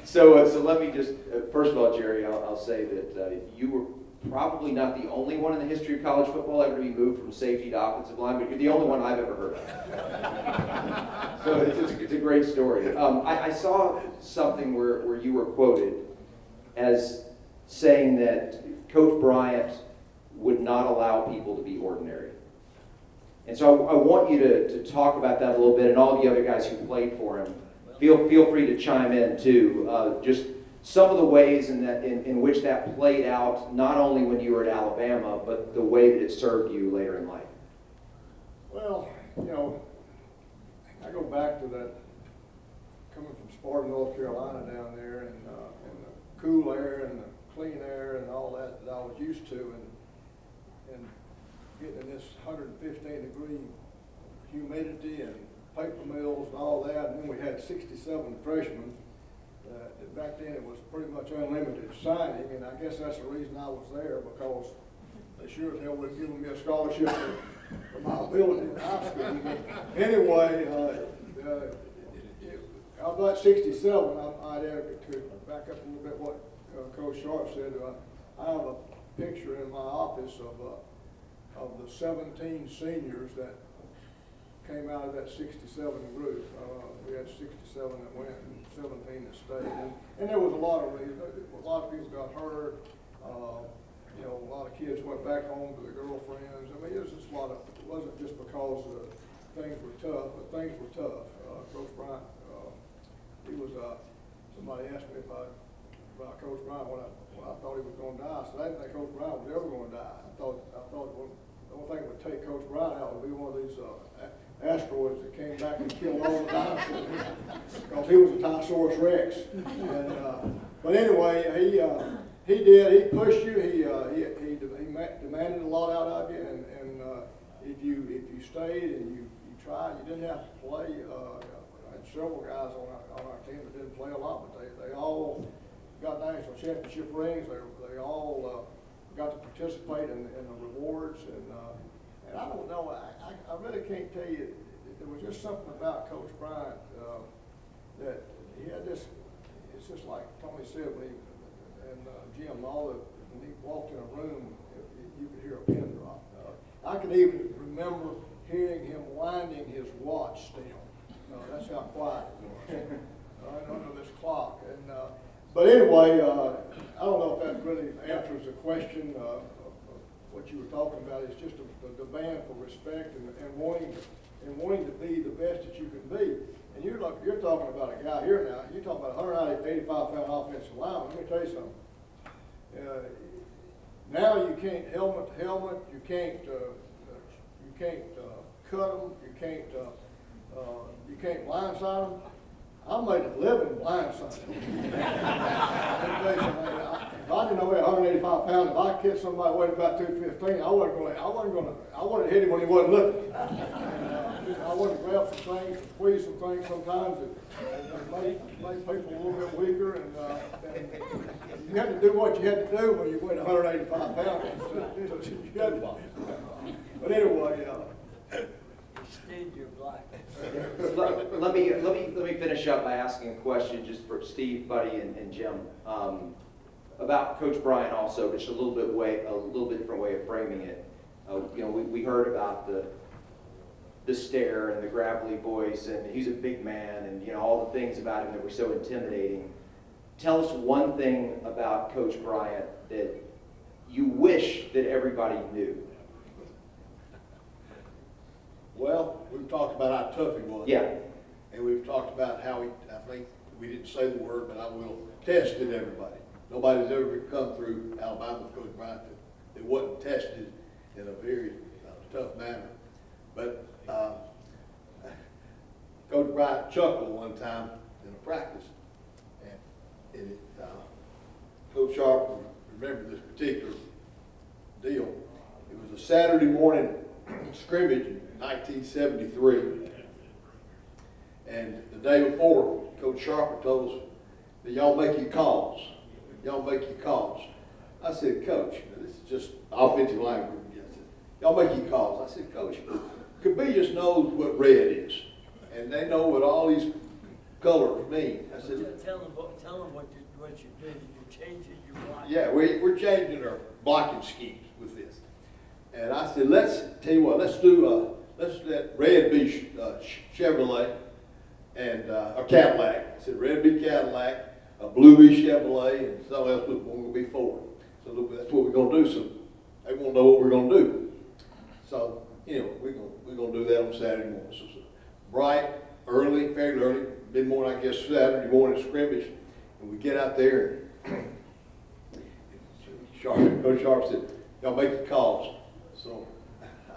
G: So it's okay.
C: So let me just, first of all, Jerry, I'll say that you were probably not the only one in the history of college football ever to be moved from safety to offensive line, but you're the only one I've ever heard of. So it's a great story. I saw something where you were quoted as saying that Coach Bryant would not allow people to be ordinary. And so I want you to talk about that a little bit, and all the other guys who played for him. Feel free to chime in too. Just some of the ways in which that played out, not only when you were at Alabama, but the way that it served you later in life.
H: Well, you know, I go back to that, coming from Sparta, North Carolina down there, and the cool air and the clean air and all that I was used to, and getting in this 115-degree humidity and paper mills and all that, and then we had 67 freshmen. Back then it was pretty much unlimited signing, and I guess that's the reason I was there, because they sure as hell would have given me a scholarship for my ability in high school. But anyway, about 67, I'd add to back up a little bit what Coach Sharp said. I have a picture in my office of the 17 seniors that came out of that 67 group. We had 67 that went and 17 that stayed. And there was a lot of reasons. A lot of people got hurt. You know, a lot of kids went back home to their girlfriends. I mean, it was just a lot of, it wasn't just because things were tough, but things were tough. Coach Bryant, he was, somebody asked me about Coach Bryant when I thought he was going to die. So I didn't think Coach Bryant was ever going to die. I thought the only thing that would take Coach Bryant out would be one of these asteroids that came back and killed all the dinosaurs, because he was a Tyrannosaurus Rex. And, but anyway, he did. He pushed you. He demanded a lot out of you. And if you stayed and you tried, you didn't have to play. I had several guys on our team that didn't play a lot, but they all got national championship rings. They all got to participate in the rewards. And I don't know, I really can't tell you, there was just something about Coach Bryant that he had this, it's just like Tony said when Jim, when he walked in a room, you could hear a pin drop. I can even remember hearing him winding his watch still. That's how quiet it was. I don't know this clock. But anyway, I don't know if that really answers the question. What you were talking about is just a demand for respect and wanting to be the best that you can be. And you're talking about a guy here now. You're talking about a 185-pound offensive lineman. Let me tell you something. Now you can't helmet to helmet. You can't cut them. You can't blindside them. I made a living blindsiding. If I didn't weigh 185 pounds, if I kicked somebody weighed about 215, I wouldn't hit him when he wasn't looking. I wouldn't grab some things, and squeeze some things sometimes that made people a little bit weaker, and you had to do what you had to do when you weighed 185 pounds. But anyway,
G: You're black.
C: Let me finish up by asking a question just for Steve, Buddy, and Jim about Coach Bryant also, just a little bit different way of framing it. We heard about the stare and the gravelly voice, and he's a big man, and all the things about him that were so intimidating. Tell us one thing about Coach Bryant that you wish that everybody knew.
I: Well, we've talked about how tough he was.
C: Yeah.
I: And we've talked about how I think we didn't say the word, but I will, tested everybody. Nobody's ever come through Alabama with Coach Bryant that wasn't tested in a very tough manner. But Coach Bryant chuckled one time in a practice. And Coach Sharp will remember this particular deal. It was a Saturday morning scrimmage in 1973. And the day before, Coach Sharper told us that y'all make your calls. Y'all make your calls. I said, Coach, this is just offensive line group. I said, y'all make your calls. I said, Coach, Cabillas knows what red is, and they know what all these colors mean. I said,
G: Tell them what you did. You're changing your block.
I: yeah, we're changing our blocking schemes with this. And I said, tell you what, let's let red be Chevrolet and a Cadillac. I said, red be Cadillac, a blue be Chevrolet, and something else was going to be Ford. So that's what we're going to do. So they won't know what we're going to do. So anyway, we're going to do that on Saturday morning. So Bryant, fairly early, mid-morning, I guess, Saturday morning scrimmage, and we get out there. And Coach Sharp said, y'all make the calls. So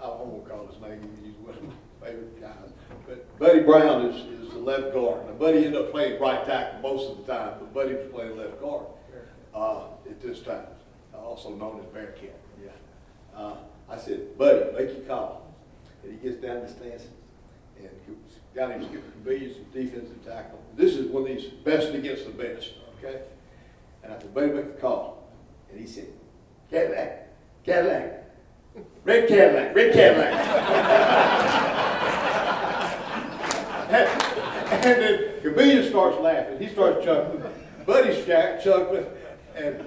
I: I won't call his name. He's one of my favorite guys. But Buddy Brown is the left guard. Now, Buddy ended up playing right tackle most of the time, but Buddy was playing left guard at this time, also known as Bearcat. Yeah. I said, Buddy, make your call. And he gets down the stance and got him skipping Cabillas, defensive tackle. This is one of these best against the best, okay? And I said, Buddy, make the call. And he said, Cadillac, red Cadillac. And then Cabillas starts laughing. He starts chuckling. Buddy's chuckling. And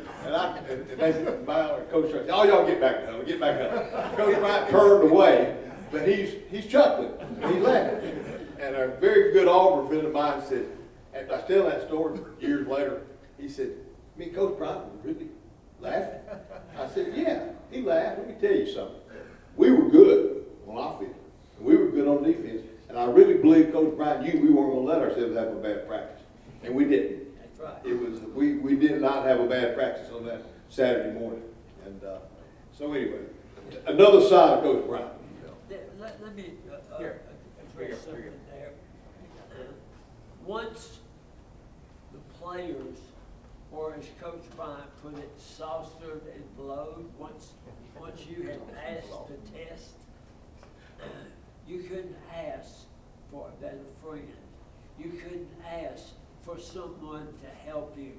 I: they said, Coach Bryant said, oh, y'all get back up. Coach Bryant turned away, but he's chuckling. He's laughing. And a very good Auburn friend of mine said, after I tell that story years later, he said, me and Coach Bryant really laughing? I said, yeah, he laughed. Let me tell you something. We were good on offense. We were good on defense. And I really believe Coach Bryant knew we weren't going to let ourselves have a bad practice. And we didn't.
G: That's right.
I: It was, we did not have a bad practice on that Saturday morning. And so anyway, another side of Coach Bryant.
G: Let me address something there. Once the players, or as Coach Bryant put it, saucered and blowed, once you had passed the test, you couldn't ask for a better friend. You couldn't ask for someone to help you.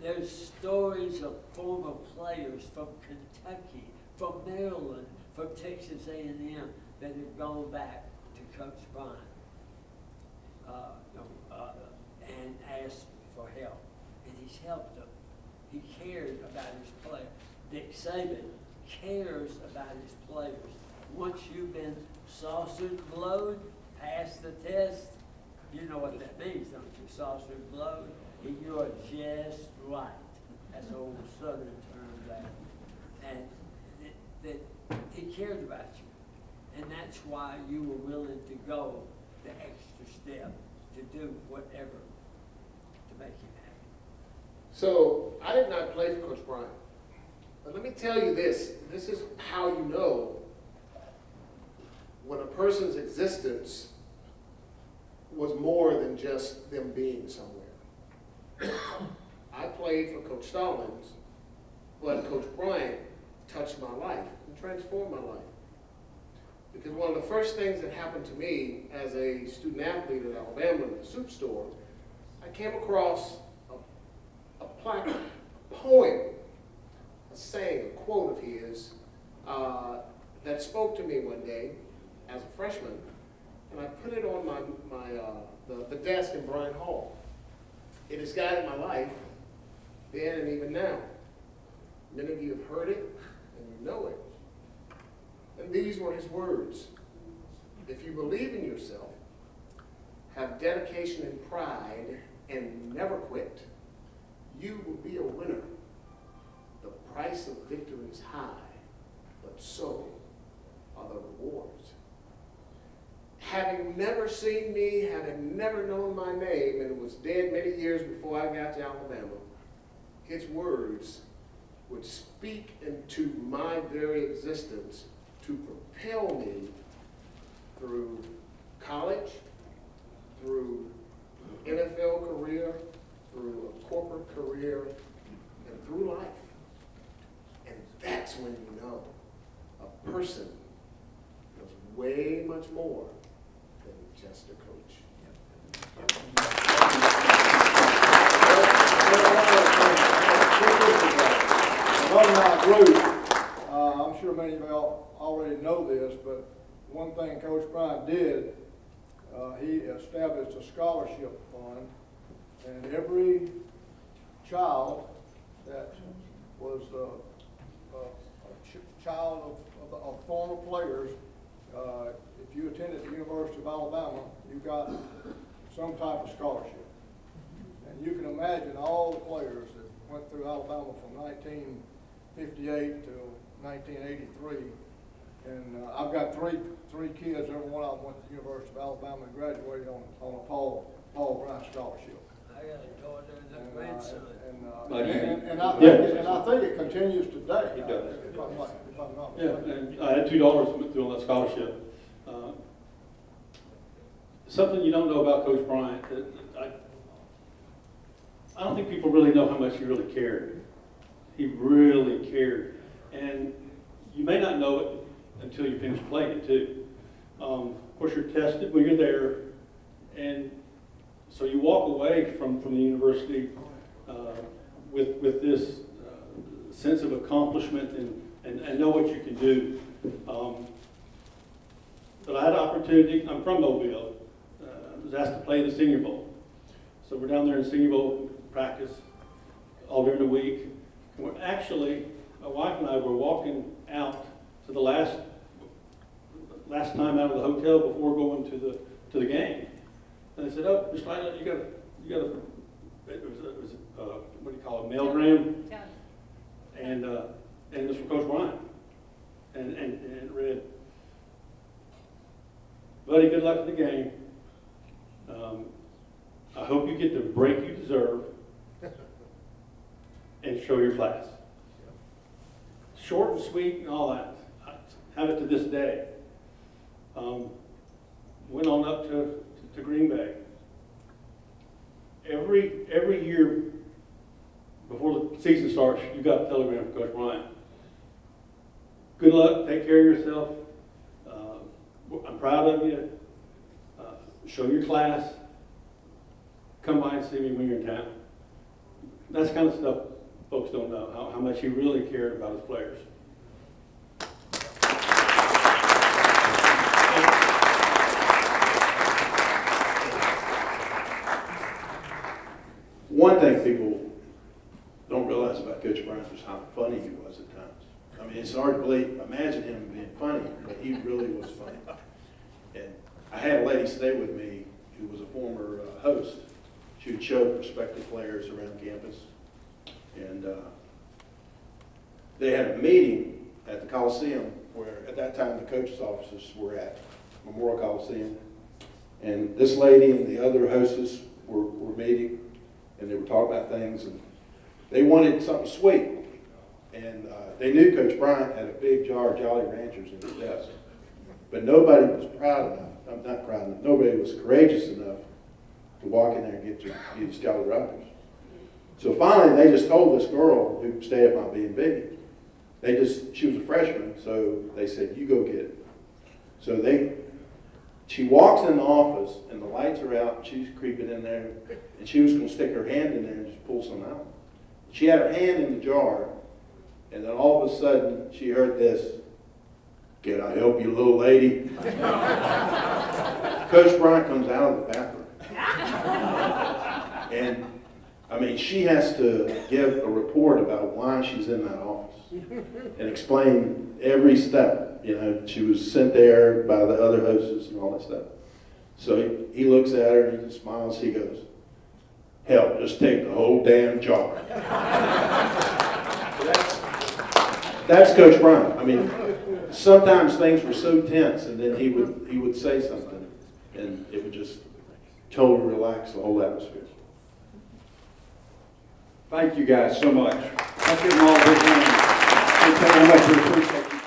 G: There's stories of former players from Kentucky, from Maryland, from Texas A&M that have gone back to Coach Bryant and asked for help. And he's helped them. He cared about his players. Nick Saban cares about his players. Once you've been saucered, blowed, passed the test, you know what that means, don't you? Saucered, blowed, and you are just right. That's an old Southern term there. And that he cared about you. And that's why you were willing to go the extra step to do whatever to make him happy.
L: So I did not play for Coach Bryant. But let me tell you this. This is how you know when a person's existence was more than just them being somewhere. I played for Coach Stallings, but Coach Bryant touched my life and transformed my life. Because one of the first things that happened to me as a student athlete at Alabama in the soup store, I came across a plaque, a poem, a saying, a quote of his that spoke to me one day as a freshman, and I put it on the desk in Bryant Hall. It has guided my life then and even now. Many of you have heard it and you know it. And these were his words. If you believe in yourself, have dedication and pride, and never quit, you will be a winner. The price of victory is high, but so are the rewards. Having never seen me, having never known my name, and was dead many years before I got to Alabama, his words would speak into my very existence to propel me through college, through an NFL career, through a corporate career, and through life. And that's when you know a person knows way much more than just a coach.
H: alumni group, I'm sure many of y'all already know this, but one thing Coach Bryant did, he established a scholarship fund, and every child that was a child of former players, if you attended the University of Alabama, you got some type of scholarship. And you can imagine all the players that went through Alabama from 1958 to 1983. And I've got three kids, every one of them went to the University of Alabama and graduated on a Paul Bryant scholarship.
G: I got a daughter and a grandson.
H: And I think it continues today.
J: It does.
H: If I'm not
J: Yeah,
H: mistaken.
J: and I had 2 daughters that went through on that scholarship. Something you don't know about Coach Bryant, I don't think people really know how much he really cared. He really cared. And you may not know it until you finish playing it too. Of course, you're tested when you're there, and so you walk away from the university with this sense of accomplishment and know what you can do. But I had an opportunity. I'm from Mobile. I was asked to play the Senior Bowl, so we're down there in Senior Bowl practice all during the week. And we're actually, my wife and I were walking out to the last time out of the hotel before going to the game. And they said, "Oh, Mr. Lytle, you got it was what do you call it, mailgram?" And it was from Coach Bryant. And it read, "Buddy, good luck at the game. I hope you get the break you deserve and show your class." Short and sweet and all that. I have it to this day. Went on up to Green Bay. Every year before the season starts, you got a telegram from Coach Bryant. "Good luck, take care of yourself. I'm proud of you. Show your class. Come by and see me when you're in town." That's the kind of stuff folks don't know, how much he really cared about his players.
K: One thing people don't realize about Coach Bryant was how funny he was at times. I mean, it's hard to believe, imagine him being funny, but he really was funny. And I had a lady stay with me who was a former host. She would show prospective players around campus. And they had a meeting at the Coliseum where at that time the coaches' offices were at Memorial Coliseum. And this lady and the other hostess were meeting, and they were talking about things, and they wanted something sweet. And they knew Coach Bryant had a big jar of Jolly Ranchers in his desk. But nobody was proud enough, I'm not proud enough, nobody was courageous enough to walk in there and get these Jolly Ranchers. So finally, they just told this girl who stayed at my B&B, she was a freshman, so they said, "You go get it." So she walks in the office, and the lights are out, and she's creeping in there, and she was going to stick her hand in there and just pull some out. She had her hand in the jar, and then all of a sudden, she heard this, "Can I help you, little lady?" Coach Bryant comes out of the bathroom. And, I mean, she has to give a report about why she's in that office and explain every step. You know, she was sent there by the other hostess and all that stuff. So he looks at her and he smiles. He goes, "Hell, just take the whole damn jar." That's Coach Bryant. I mean, sometimes things were so tense, and then he would say something, and it would just totally relax the whole atmosphere.
A: Thank you guys so much. Let's give them all a big round. Thank you very much. We appreciate you.